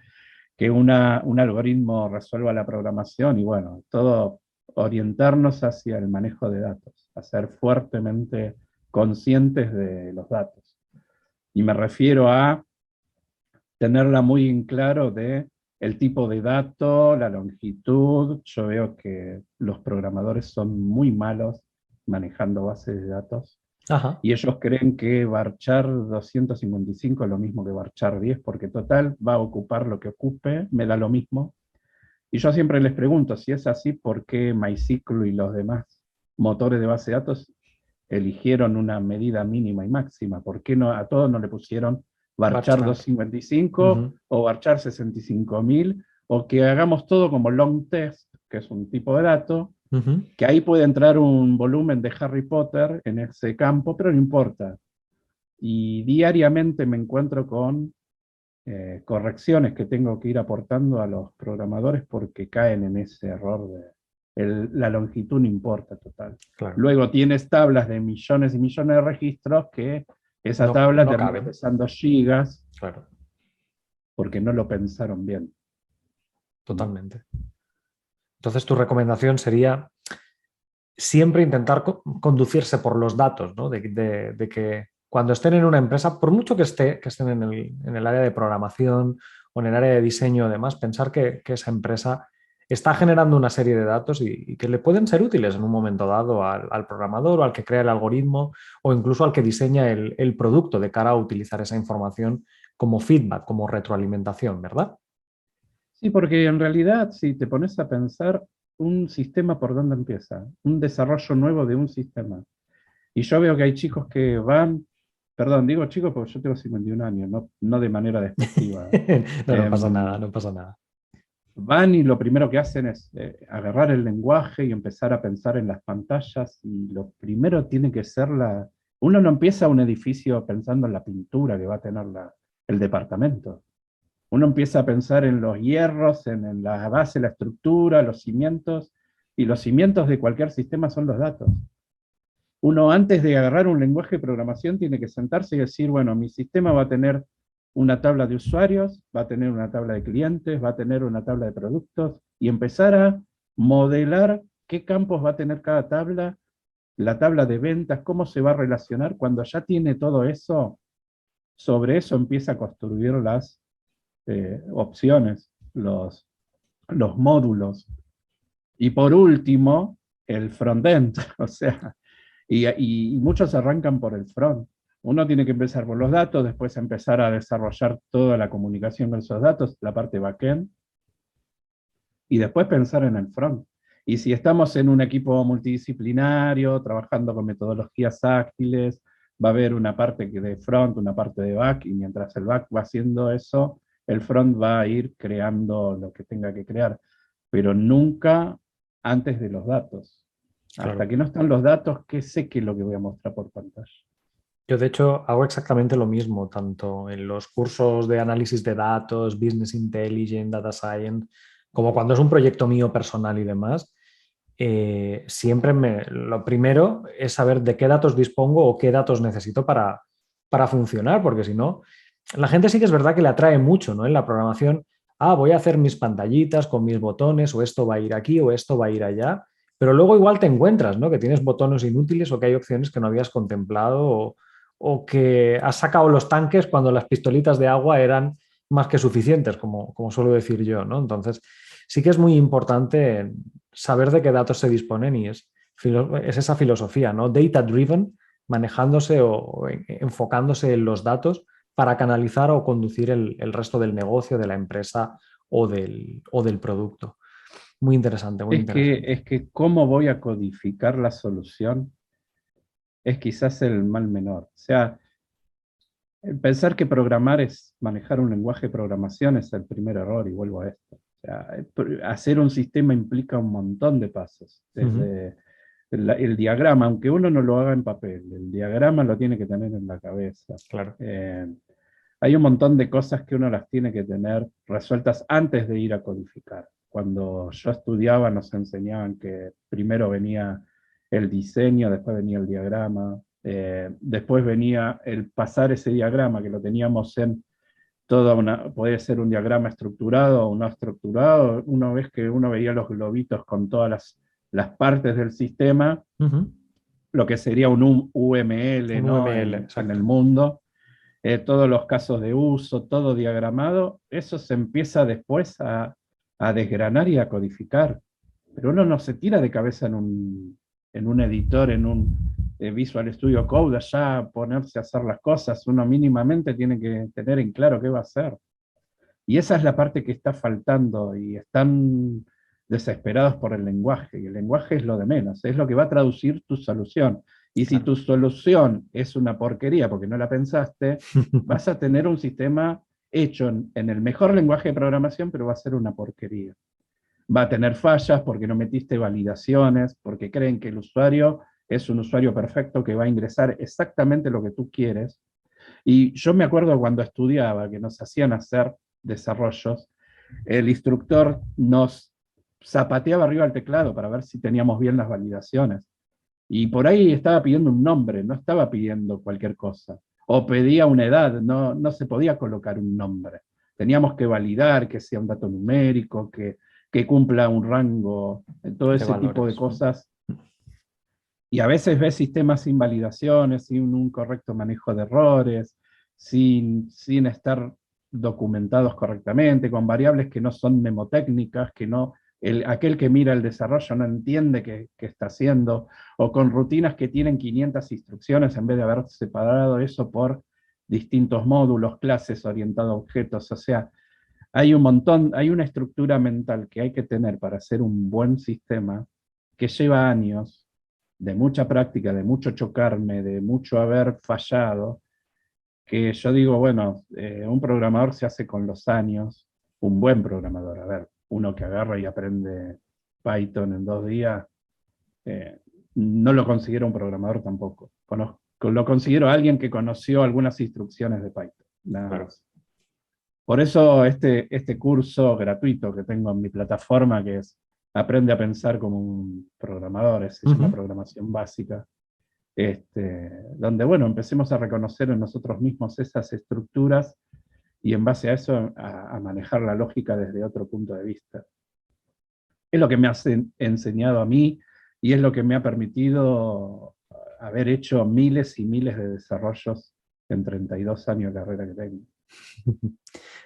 que un algoritmo resuelva la programación y bueno, todo orientarnos hacia el manejo de datos, a ser fuertemente conscientes de los datos. Y me refiero a tenerla muy en claro de el tipo de dato, la longitud. Yo veo que los programadores son muy malos manejando bases de datos Ajá. y ellos creen que varchar 255 es lo mismo que varchar 10 porque total va a ocupar lo que ocupe, me da lo mismo. Y yo siempre les pregunto, si es así, ¿por qué MySQL y los demás motores de base de datos eligieron una medida mínima y máxima? ¿Por qué no, a todos no le pusieron varchar Varchar. 255 Ujú. o varchar 65.000? O que hagamos todo como long test, que es un tipo de dato, Ujú. que ahí puede entrar un volumen de Harry Potter en ese campo, pero no importa. Y diariamente me encuentro con correcciones que tengo que ir aportando a los programadores porque caen en ese error de la longitud no importa total. Claro. Luego tienes tablas de millones y millones de registros que esa No, tabla no termina caben. pesando gigas Claro, porque no lo pensaron bien. totalmente. Entonces, tu recomendación sería siempre intentar conducirse por los datos, ¿no? De que cuando estén en una empresa, por mucho que estén en el área de programación o en el área de diseño, además, pensar que esa empresa está generando una serie de datos y que le pueden ser útiles en un momento dado al programador o al que crea el algoritmo o incluso al que diseña el producto de cara a utilizar esa información como feedback, como retroalimentación, ¿verdad? Sí, porque en realidad, si te pones a pensar, un sistema por dónde empieza, un desarrollo nuevo de un sistema. Y yo veo que hay chicos que van, perdón, digo chicos porque yo tengo 51 años, no de manera despectiva. No, no pasa nada, Em, no pasa nada. Van y lo primero que hacen es agarrar el lenguaje y empezar a pensar en las pantallas y lo primero tiene que ser Uno no empieza un edificio pensando en la pintura que va a tener el departamento. Uno empieza a pensar en los hierros, en la base, la estructura, los cimientos, y los cimientos de cualquier sistema son los datos. Uno antes de agarrar un lenguaje de programación tiene que sentarse y decir, bueno, mi sistema va a tener una tabla de usuarios, va a tener una tabla de clientes, va a tener una tabla de productos, y empezar a modelar qué campos va a tener cada tabla, la tabla de ventas, cómo se va a relacionar. Cuando ya tiene todo eso, sobre eso empieza a construir las opciones, los módulos. Y por último, el frontend, o sea, y muchos arrancan por el front. Uno tiene que empezar por los datos, después empezar a desarrollar toda la comunicación con esos datos, la parte backend, y después pensar en el front. Y si estamos en un equipo multidisciplinario, trabajando con metodologías ágiles, va a haber una parte de front, una parte de back, y mientras el back va haciendo eso, el front va a ir creando lo que tenga que crear, pero nunca antes de los datos. Claro. Hasta que no están los datos, ¿qué sé qué es lo que voy a mostrar por pantalla? Yo, de hecho, hago exactamente lo mismo, tanto en los cursos de análisis de datos, Business Intelligence, Data Science, como cuando es un proyecto mío personal y demás. Siempre lo primero es saber de qué datos dispongo o qué datos necesito para funcionar, porque si no, la gente sí que es verdad que le atrae mucho, ¿no? En la programación, voy a hacer mis pantallitas con mis botones, o esto va a ir aquí, o esto va a ir allá, pero luego igual te encuentras, ¿no? Que tienes botones inútiles o que hay opciones que no habías contemplado o que has sacado los tanques cuando las pistolitas de agua eran más que suficientes, como suelo decir yo, ¿no? Entonces, sí que es muy importante saber de qué datos se disponen y es esa filosofía, ¿no? Data driven, manejándose o enfocándose en los datos para canalizar o conducir el resto del negocio, de la empresa o del producto. Muy interesante, muy interesante. Es que cómo voy a codificar la solución es quizás el mal menor. O sea, pensar que programar es manejar un lenguaje de programación es el primer error, y vuelvo a esto. O sea, hacer un sistema implica un montón de pasos. Desde el diagrama, aunque uno no lo haga en papel, el diagrama lo tiene que tener en la cabeza. Claro. Hay un montón de cosas que uno las tiene que tener resueltas antes de ir a codificar. Cuando yo estudiaba nos enseñaban que primero venía el diseño, después venía el diagrama, después venía el pasar ese diagrama, que lo teníamos en puede ser un diagrama estructurado o no estructurado. Una vez que uno veía los globitos con todas las partes del sistema, lo que sería un UML, Un ¿no? UML, en el mundo, todos los casos de uso, todo diagramado, eso se empieza después a desgranar y a codificar. Pero uno no se tira de cabeza en un editor, en un Visual Studio Code, allá a ponerse a hacer las cosas. Uno mínimamente tiene que tener en claro qué va a hacer. Y esa es la parte que está faltando, y están desesperados por el lenguaje, y el lenguaje es lo de menos, es lo que va a traducir tu solución. Y si tu solución es una porquería porque no la pensaste, vas a tener un sistema hecho en el mejor lenguaje de programación, pero va a ser una porquería. Va a tener fallas porque no metiste validaciones, porque creen que el usuario es un usuario perfecto que va a ingresar exactamente lo que tú quieres. Y yo me acuerdo cuando estudiaba que nos hacían hacer desarrollos, el instructor nos zapateaba arriba al teclado para ver si teníamos bien las validaciones. Y por ahí estaba pidiendo un nombre, no estaba pidiendo cualquier cosa. O pedía una edad, no se podía colocar un nombre. Teníamos que validar que sea un dato numérico, que cumpla un rango, todo ese tipo de cosas. Y a veces ves sistemas sin validaciones, sin un correcto manejo de errores, sin estar documentados correctamente, con variables que no son mnemotécnicas, que no, aquel que mira el desarrollo no entiende qué está haciendo, o con rutinas que tienen 500 instrucciones en vez de haber separado eso por distintos módulos, clases, orientado a objetos. O sea, hay un montón, hay una estructura mental que hay que tener para hacer un buen sistema que lleva años de mucha práctica, de mucho chocarme, de mucho haber fallado, que yo digo, bueno, un programador se hace con los años, un buen programador, a ver, uno que agarra y aprende Python en 2 días, no lo considero un programador tampoco. Lo considero alguien que conoció algunas instrucciones de Python, nada más. Por eso este curso gratuito que tengo en mi plataforma, que es Aprende a pensar como un programador, se llama Programación Básica, donde, bueno, empecemos a reconocer en nosotros mismos esas estructuras y en base a eso a manejar la lógica desde otro punto de vista. Es lo que me ha enseñado a mí y es lo que me ha permitido haber hecho miles y miles de desarrollos en 32 años de carrera que tengo.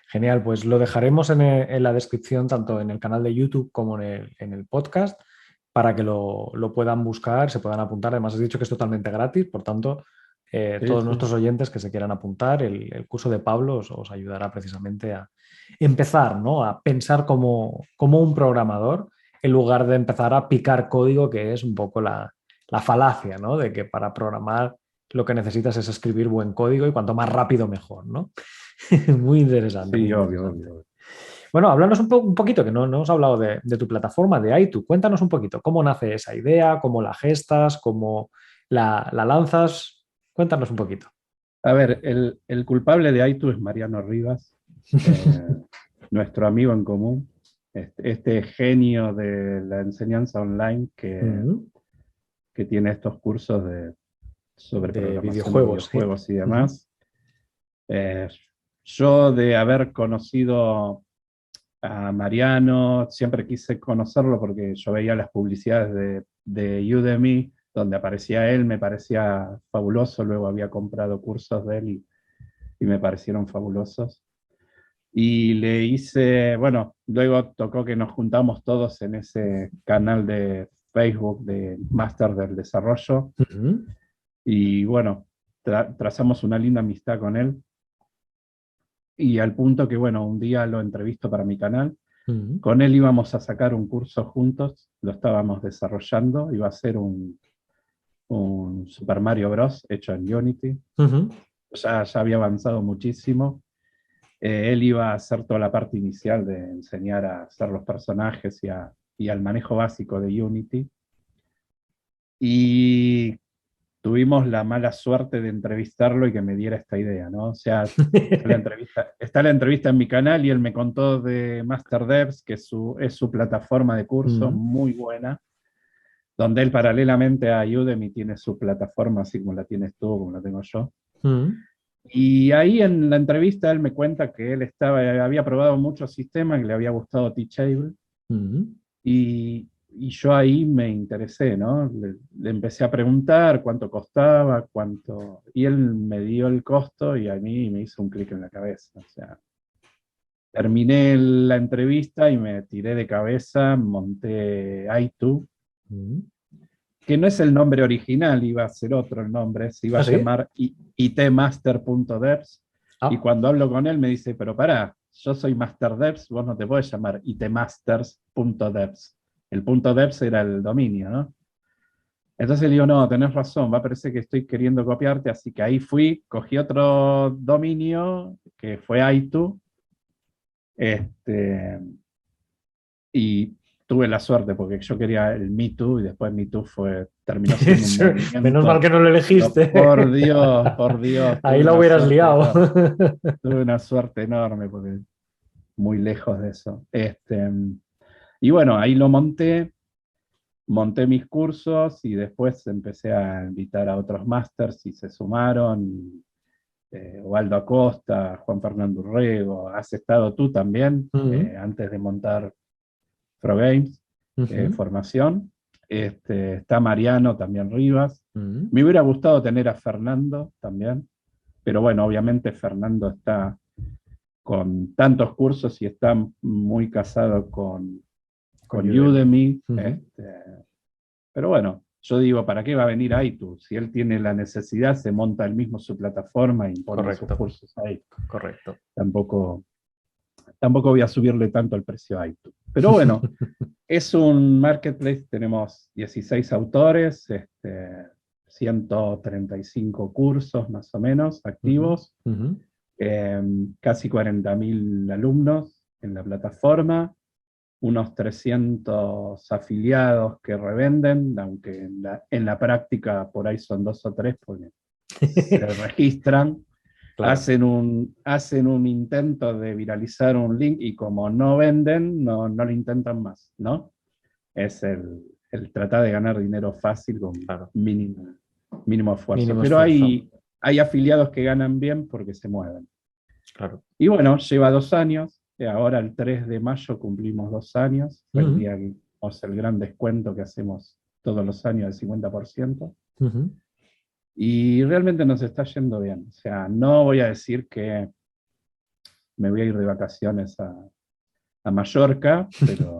Genial, pues lo dejaremos en la descripción, tanto en el canal de YouTube como en el podcast, para que lo puedan buscar, se puedan apuntar. Además, has dicho que es totalmente gratis, por tanto, todos nuestros oyentes que se quieran apuntar, el curso de Pablo os ayudará precisamente a empezar, ¿no? A pensar como un programador, en lugar de empezar a picar código, que es un poco la falacia, ¿no? De que para programar lo que necesitas es escribir buen código y cuanto más rápido mejor, ¿no? Muy interesante. Sí, muy obvio, interesante. obvio. Bueno, háblanos un poquito, que no hemos hablado de tu plataforma, de Aitu. Cuéntanos un poquito, ¿cómo nace esa idea? ¿Cómo la gestas? ¿Cómo la lanzas? Cuéntanos un poquito. A ver, el culpable de Aitu es Mariano Rivas, eh, nuestro amigo en común, este genio de la enseñanza online que tiene estos cursos sobre De programación de videojuegos, sí. videojuegos y demás. Eh, yo de haber conocido a Mariano, siempre quise conocerlo porque yo veía las publicidades de Udemy, donde aparecía él, me parecía fabuloso, luego había comprado cursos de él y me parecieron fabulosos. Y le hice, bueno, luego tocó que nos juntamos todos en ese canal de Facebook de Máster del Desarrollo, Uh-huh. y bueno, trazamos una linda amistad con él, y al punto que, bueno, un día lo entrevisto para mi canal. Uh-huh. Con él íbamos a sacar un curso juntos, lo estábamos desarrollando, iba a ser un Super Mario Bros. Hecho en Unity. Uh-huh. Ya había avanzado muchísimo. Él iba a hacer toda la parte inicial de enseñar a hacer los personajes y al manejo básico de Unity. Y tuvimos la mala suerte de entrevistarlo y que me diera esta idea, ¿no? O sea, está la entrevista en mi canal y él me contó de Master Devs, que es su plataforma de cursos, muy buena, donde él paralelamente a Udemy tiene su plataforma, así como la tienes tú, como la tengo yo. Y ahí en la entrevista él me cuenta que él había probado muchos sistemas, que le había gustado Teachable, y yo ahí me interesé, ¿no? Le empecé a preguntar cuánto costaba, y él me dio el costo y a mí me hizo un clic en la cabeza. O sea, terminé la entrevista y me tiré de cabeza, monté Aitu, que no es el nombre original, iba a ser otro el nombre, se iba a llamar itmaster.devs. Y cuando hablo con él me dice, pero pará, yo soy Master Devs, vos no te podés llamar itmasters.devs. El punto .devs era el dominio, ¿no? Entonces le digo, no, tenés razón, va a parecer que estoy queriendo copiarte, así que ahí cogí otro dominio, que fue Aitu, y tuve la suerte, porque yo quería el Me Too, y después Me Too terminó siendo un movimiento. Menos mal que no lo elegiste. Por Dios. Ahí la hubieras liado. Tuve una suerte enorme, porque muy lejos de eso. Y bueno, ahí lo monté mis cursos y después empecé a invitar a otros masters y se sumaron. Waldo Acosta, Juan Fernando Urrego, has estado tú también, antes de montar ProGames, formación. Está Mariano también Rivas. Me hubiera gustado tener a Fernando también, pero bueno, obviamente Fernando está con tantos cursos y está muy casado con Udemy. Pero bueno, yo digo, ¿para qué va a venir Aitu? Si él tiene la necesidad, se monta él mismo su plataforma y pone sus cursos ahí. Correcto. Tampoco voy a subirle tanto el precio a Aitu. Pero bueno, es un marketplace, tenemos 16 autores, 135 cursos más o menos activos, casi 40.000 alumnos en la plataforma, unos 300 afiliados que revenden, aunque en la práctica por ahí son 2 o 3 porque se registran. Claro. Hacen un intento de viralizar un link y como no venden, no lo intentan más, ¿no? Es el tratar de ganar dinero fácil con mínimo esfuerzo. Pero hay afiliados que ganan bien porque se mueven. Claro. Y bueno, lleva 2 años. Ahora el 3 de mayo cumplimos 2 años. Fue el día que hicimos el gran descuento que hacemos todos los años del 50%. Y realmente nos está yendo bien. O sea, no voy a decir que me voy a ir de vacaciones a Mallorca, pero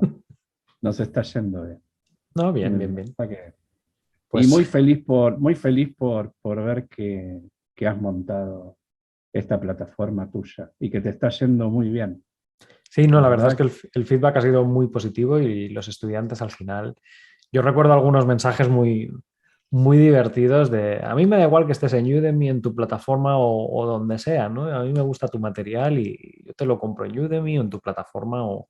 nos está yendo bien. No, bien. Pues, y muy feliz por ver que has montado esta plataforma tuya y que te está yendo muy bien. Sí, no, la verdad es que el feedback ha sido muy positivo y los estudiantes al final... Yo recuerdo algunos mensajes muy muy divertidos a mí me da igual que estés en Udemy, en tu plataforma o donde sea, ¿no? A mí me gusta tu material y yo te lo compro en Udemy o en tu plataforma o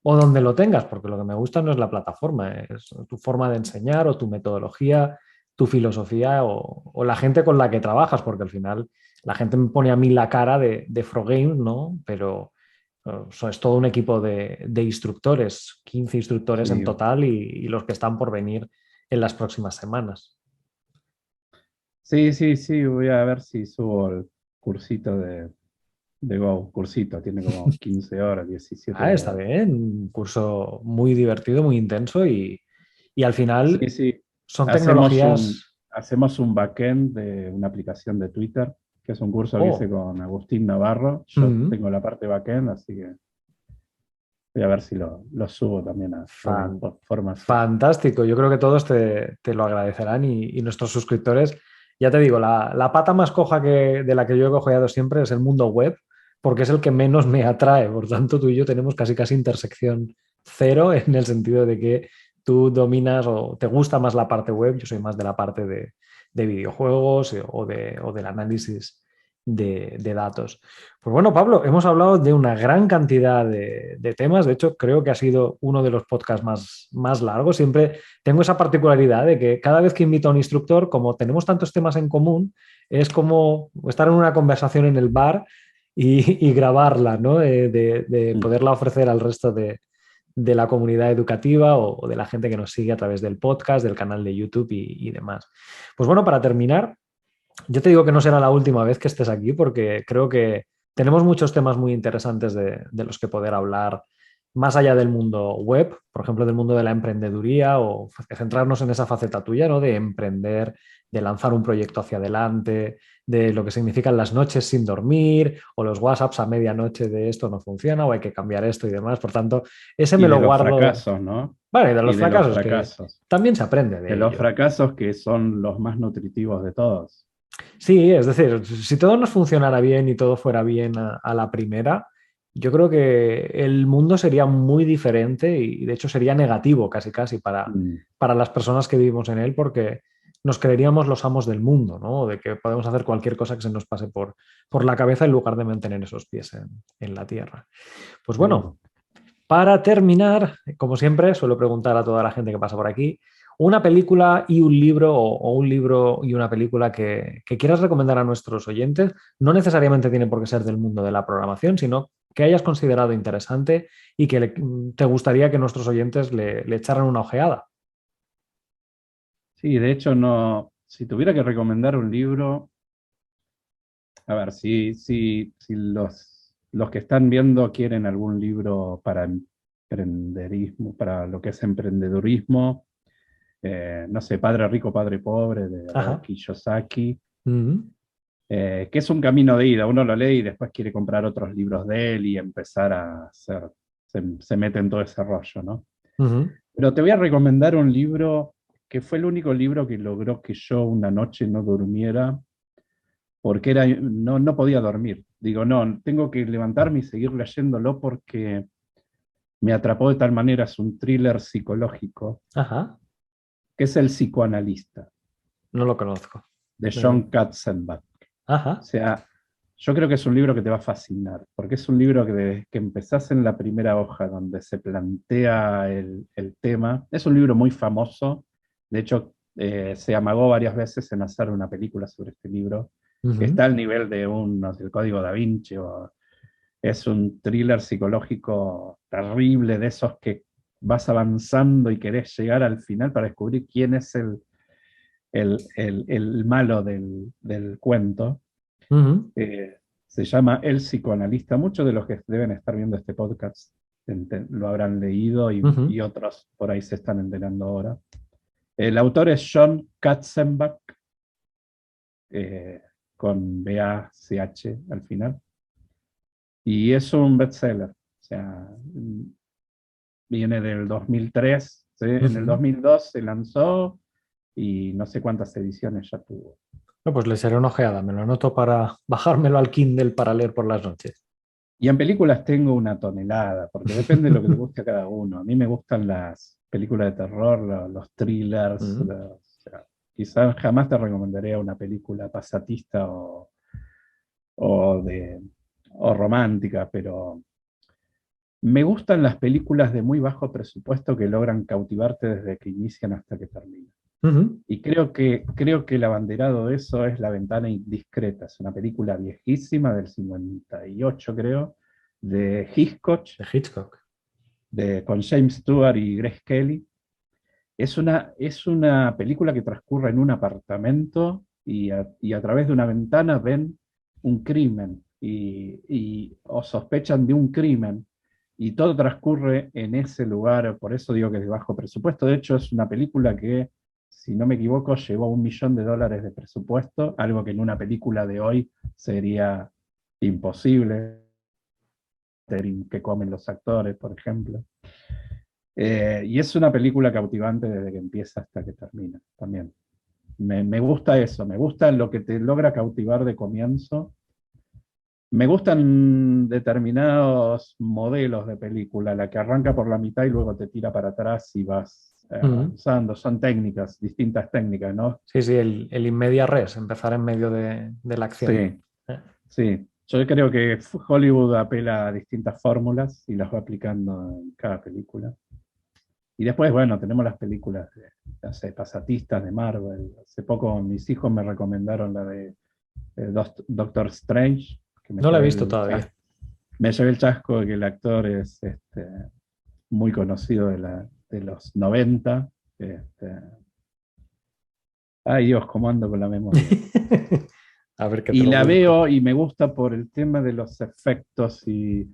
donde lo tengas, porque lo que me gusta no es la plataforma, es tu forma de enseñar o tu metodología, tu filosofía o la gente con la que trabajas, porque al final la gente me pone a mí la cara de Frogame, ¿no? Pero es todo un equipo de instructores, 15 instructores en Sí, total y los que están por venir en las próximas semanas. sí, sí, sí, voy a ver si subo el cursito de Go, cursito, tiene como 15 horas, 17 Ah, está horas. bien, un curso muy divertido, muy intenso y al final Sí, sí, son hacemos un, tecnologías... hacemos un backend de una aplicación de Twitter, que es un curso que hice Oh, con Agustín Navarro. Yo mm, tengo la parte backend, así que voy a ver si lo subo también a Frogame fan- Formación. fantástico, yo creo que todos te lo agradecerán y nuestros suscriptores, ya te digo, la pata más coja de la que yo he cojeado siempre es el mundo web, porque es el que menos me atrae, por tanto tú y yo tenemos casi casi intersección cero en el sentido de que tú dominas o te gusta más la parte web, yo soy más de la parte de videojuegos o del análisis de datos. Pues bueno, Pablo, hemos hablado de una gran cantidad de temas. De hecho, creo que ha sido uno de los podcasts más largos. Siempre tengo esa particularidad de que cada vez que invito a un instructor, como tenemos tantos temas en común, es como estar en una conversación en el bar y grabarla, ¿no? De Mm. poderla ofrecer al resto de la comunidad educativa o de la gente que nos sigue a través del podcast, del canal de YouTube y demás. Pues bueno, para terminar, yo te digo que no será la última vez que estés aquí porque creo que tenemos muchos temas muy interesantes de los que poder hablar más allá del mundo web, por ejemplo, del mundo de la emprendeduría o centrarnos en esa faceta tuya, ¿no? De emprender, de lanzar un proyecto hacia adelante, de lo que significan las noches sin dormir o los WhatsApps a medianoche de esto no funciona o hay que cambiar esto y demás. Por tanto, ese me Y lo de los guardo. fracasos, ¿no? Vale, de Y los de los fracasos, que fracasos. también se aprende De de los ello. fracasos que son los más nutritivos de todos. Sí, es decir, si todo nos funcionara bien y todo fuera bien a la primera, yo creo que el mundo sería muy diferente y de hecho sería negativo casi casi Mm. para las personas que vivimos en él porque nos creeríamos los amos del mundo, ¿no? De que podemos hacer cualquier cosa que se nos pase por la cabeza en lugar de mantener esos pies en la tierra. Pues Sí. bueno, para terminar, como siempre, suelo preguntar a toda la gente que pasa por aquí, una película y un libro o un libro y una película que quieras recomendar a nuestros oyentes. No necesariamente tiene por qué ser del mundo de la programación, sino que hayas considerado interesante y que te gustaría que nuestros oyentes le echaran una ojeada. Sí, de hecho, no, si tuviera que recomendar un libro, a ver, si los que están viendo quieren algún libro para emprenderismo, para lo que es emprendedurismo, no sé, Padre Rico, Padre Pobre, de Robert Ajá. Kiyosaki, Ujú, que es un camino de ida. Uno lo lee y después quiere comprar otros libros de él y empezar a hacer, se mete en todo ese rollo, ¿no? ujú. Pero te voy a recomendar un libro que fue el único libro que logró que yo una noche no durmiera, porque no podía dormir. Digo, no, tengo que levantarme y seguir leyéndolo porque me atrapó de tal manera. Es un thriller psicológico, Ajá. que es El psicoanalista, No lo conozco. de Eh, John Katzenbach. O Ajá. sea, yo creo que es un libro que te va a fascinar, porque es un libro que desde que empezás en la primera hoja, donde se plantea el tema, es un libro muy famoso. De hecho, se amagó varias veces en hacer una película sobre este libro, que Ujú, está al nivel de no sé, el Código Da Vinci, o es un thriller psicológico terrible, de esos que vas avanzando y querés llegar al final para descubrir quién es el malo del cuento. ujú, Se llama El psicoanalista. Muchos de los que deben estar viendo este podcast lo habrán leído ujú. y otros por ahí se están enterando ahora. El autor es John Katzenbach, eh, con B-A-C-H al final, y es un bestseller. O sea, viene del 2003, ¿sí? En el Ujú. 2002 se lanzó y no sé cuántas ediciones ya tuvo. No, pues le seré una ojeada, me lo anoto para bajármelo al Kindle para leer por las noches. Y en películas tengo una tonelada, porque depende de lo que le guste a cada uno. A mí me gustan las películas de terror, los thrillers, Mm. o sea, Quizás jamás te recomendaría una película pasatista o, de, o romántica, pero me gustan las películas de muy bajo presupuesto que logran cautivarte desde que inician hasta que terminan. Ujú. Y creo que el abanderado de eso es La ventana indiscreta. Es una película viejísima del 58, creo, de Hitchcock, De Hitchcock. con James Stewart y Grace Kelly. Es una película que transcurre en un apartamento y a través de una ventana ven un crimen o sospechan de un crimen y todo transcurre en ese lugar, por eso digo que es de bajo presupuesto. De hecho, es una película que, si no me equivoco, llevó $1 millón de presupuesto, algo que en una película de hoy sería imposible, que comen los actores, por ejemplo. Y es una película cautivante desde que empieza hasta que termina también. Me gusta eso, me gusta lo que te logra cautivar de comienzo. Me gustan determinados modelos de película, la que arranca por la mitad y luego te tira para atrás y vas Ujú. avanzando. Son técnicas, distintas técnicas, ¿no? Sí, sí, el in media res, empezar en medio de la acción. Sí, sí. Yo creo que Hollywood apela a distintas fórmulas y las va aplicando en cada película. Y después, bueno, tenemos las películas de, no sé, pasatistas de Marvel. Hace poco mis hijos me recomendaron la de Doctor Strange, que No la he visto todavía. me llevé el chasco de que el actor es muy conocido de los 90. Este, ay Dios, cómo ando con la memoria. A ver que te Y lo la busco. veo y me gusta por el tema de los efectos y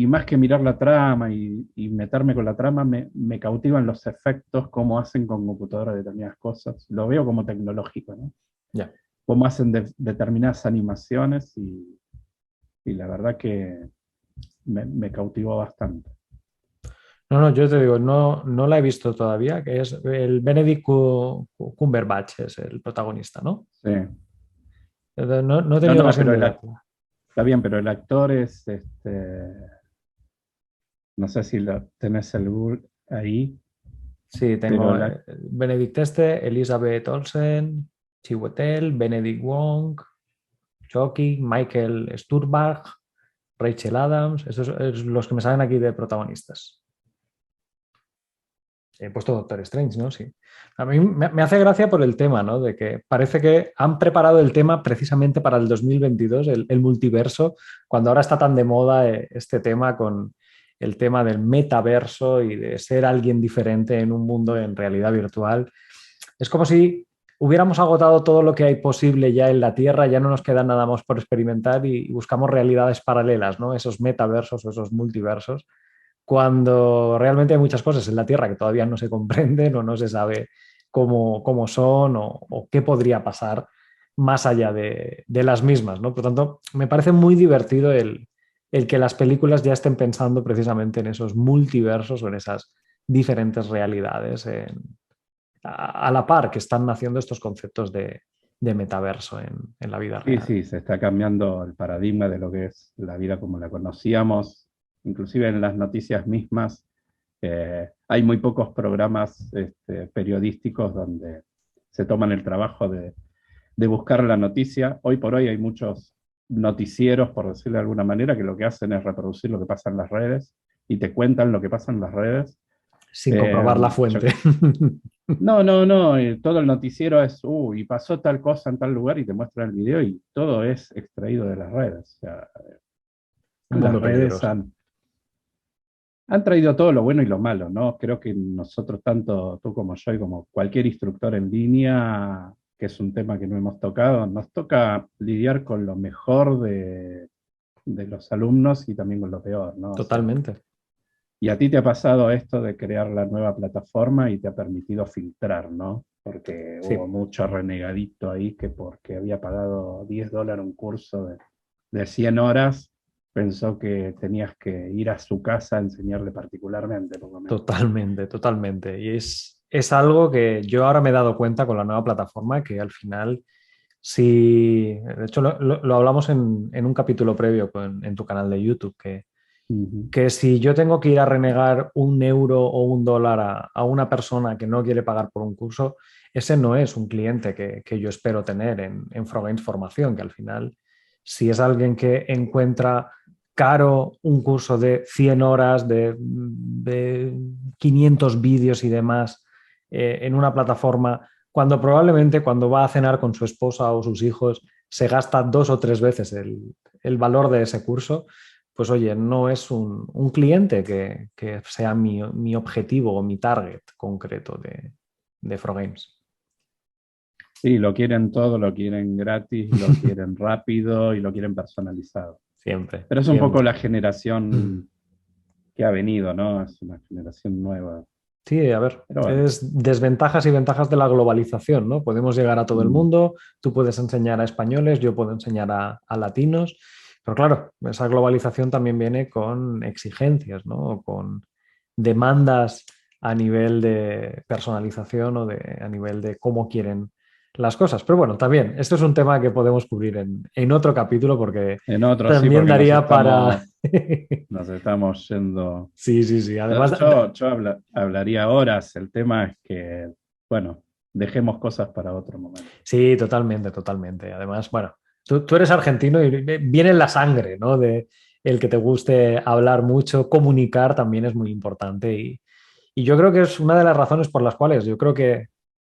más que mirar la trama y meterme con la trama, me cautivan los efectos, cómo hacen con computadoras determinadas cosas. Lo veo como tecnológico, ¿no? Ya. Cómo hacen determinadas animaciones y la verdad que me cautivó bastante. No, no, yo te digo, no la he visto todavía, que es el Benedict Cumberbatch, es el protagonista, ¿no? Sí. No he No, tenido no, ocasión pero de verla. está bien, pero el actor es, no sé si lo tenés el Google ahí, Sí, pero tengo Benedict Elizabeth Olsen, Chiwetel, Benedict Wong, Chucky, Michael Sturbach, Rachel Adams, esos es los que me salen aquí de protagonistas. He puesto Doctor Strange, ¿no? Sí. A mí me hace gracia por el tema, ¿no? De que parece que han preparado el tema precisamente para el 2022, el multiverso, cuando ahora está tan de moda este tema con el tema del metaverso y de ser alguien diferente en un mundo en realidad virtual. Es como si hubiéramos agotado todo lo que hay posible ya en la Tierra, ya no nos queda nada más por experimentar y buscamos realidades paralelas, ¿no? Esos metaversos o esos multiversos cuando realmente hay muchas cosas en la Tierra que todavía no se comprenden o no se sabe cómo son o qué podría pasar más allá de las mismas, ¿no? Por tanto, me parece muy divertido el que las películas ya estén pensando precisamente en esos multiversos o en esas diferentes realidades a la par que están naciendo estos conceptos de metaverso en la vida sí, real. sí, se está cambiando el paradigma de lo que es la vida como la conocíamos, inclusive en las noticias mismas. Hay muy pocos programas periodísticos donde se toman el trabajo de buscar la noticia. Hoy por hoy hay muchos noticieros, por decirlo de alguna manera, que lo que hacen es reproducir lo que pasa en las redes y te cuentan lo que pasa en las redes. Sin Eh, comprobar la yo- fuente. no, no, no, todo el noticiero es, y pasó tal cosa en tal lugar y te muestran el video y todo es extraído de las redes. O sea, Un las mundo redes peligroso. han traído todo lo bueno y lo malo, ¿no? Creo que nosotros, tanto tú como yo y como cualquier instructor en línea, que es un tema que no hemos tocado, nos toca lidiar con lo mejor de los alumnos y también con lo peor, ¿no? O sea, Totalmente. y a ti te ha pasado esto de crear la nueva plataforma y te ha permitido filtrar, ¿no? Porque hubo Sí. mucho renegadito ahí que porque había pagado $10 un curso de 100 horas, pensó que tenías que ir a su casa a enseñarle particularmente, por lo menos. Totalmente, totalmente. Y es algo que yo ahora me he dado cuenta con la nueva plataforma, que al final, si, de hecho lo hablamos en un capítulo previo en tu canal de YouTube, Ujú. que si yo tengo que ir a renegar 1 euro o $1 a una persona que no quiere pagar por un curso, ese no es un cliente que yo espero tener en Frogames Formación, que al final, si es alguien que encuentra caro un curso de 100 horas, de 500 vídeos y demás en una plataforma, cuando probablemente cuando va a cenar con su esposa o sus hijos se gasta 2 o 3 veces el valor de ese curso, pues oye, no es un cliente que sea mi objetivo o mi target concreto de Frogames. Sí, lo quieren todo, lo quieren gratis, lo quieren rápido y lo quieren personalizado. Siempre. Pero es siempre. un poco la generación que ha venido, ¿no? Es una generación nueva. Sí, a ver, bueno. es desventajas y ventajas de la globalización, ¿no? Podemos llegar a todo el mundo, tú puedes enseñar a españoles, yo puedo enseñar a latinos, pero claro, esa globalización también viene con exigencias, ¿no? Con demandas a nivel de personalización o a nivel de cómo quieren las cosas. Pero bueno, también, esto es un tema que podemos cubrir en otro capítulo porque también sí, daría para... Nos estamos yendo... Sí. Además, yo hablaría horas. El tema es que, bueno, dejemos cosas para otro momento. Sí, totalmente. Además, bueno, tú eres argentino y viene en la sangre, ¿no? De el que te guste hablar mucho, comunicar también es muy importante y yo creo que es una de las razones por las cuales yo creo que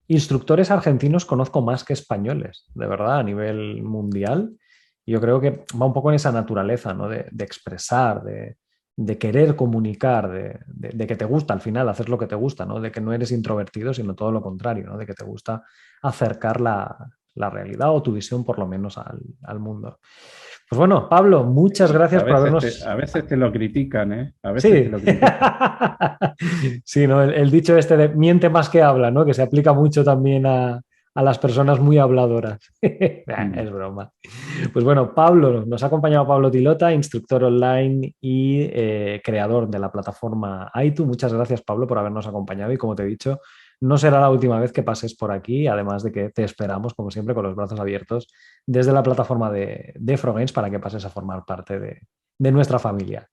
instructores argentinos conozco más que españoles, de verdad, a nivel mundial. Yo creo que va un poco en esa naturaleza, ¿no? De expresar, de querer comunicar, de que te gusta al final, hacer lo que te gusta, ¿no? De que no eres introvertido, sino todo lo contrario, ¿no? De que te gusta acercar la realidad o tu visión por lo menos al mundo. Pues bueno, Pablo, muchas gracias por habernos... A veces te lo critican, ¿eh? A veces sí. te lo critican. Sí, ¿no? El dicho este de miente más que habla, ¿no? Que se aplica mucho también a las personas muy habladoras. Es broma. Pues bueno, Pablo, nos ha acompañado Pablo Tilota, instructor online y creador de la plataforma Aitu. Muchas gracias, Pablo, por habernos acompañado y como te he dicho, no será la última vez que pases por aquí, además de que te esperamos, como siempre, con los brazos abiertos desde la plataforma de Frogames para que pases a formar parte de nuestra familia.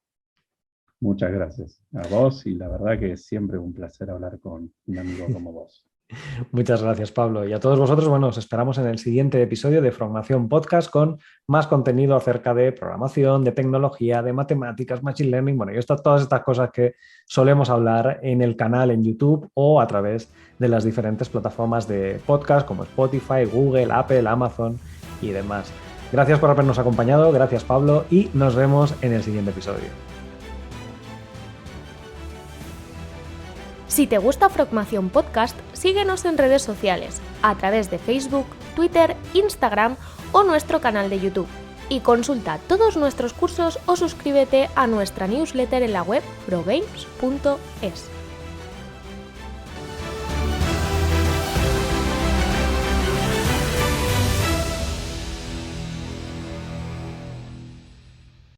Muchas gracias a vos y la verdad que es siempre un placer hablar con un amigo como vos. Muchas gracias, Pablo. Y a todos vosotros, bueno, os esperamos en el siguiente episodio de Formación Podcast con más contenido acerca de programación, de tecnología, de matemáticas, machine learning, bueno, y todas estas cosas que solemos hablar en el canal en YouTube o a través de las diferentes plataformas de podcast como Spotify, Google, Apple, Amazon y demás. Gracias por habernos acompañado, gracias, Pablo, y nos vemos en el siguiente episodio. Si te gusta Frogmación Podcast, síguenos en redes sociales, a través de Facebook, Twitter, Instagram o nuestro canal de YouTube. Y consulta todos nuestros cursos o suscríbete a nuestra newsletter en la web frogames.es.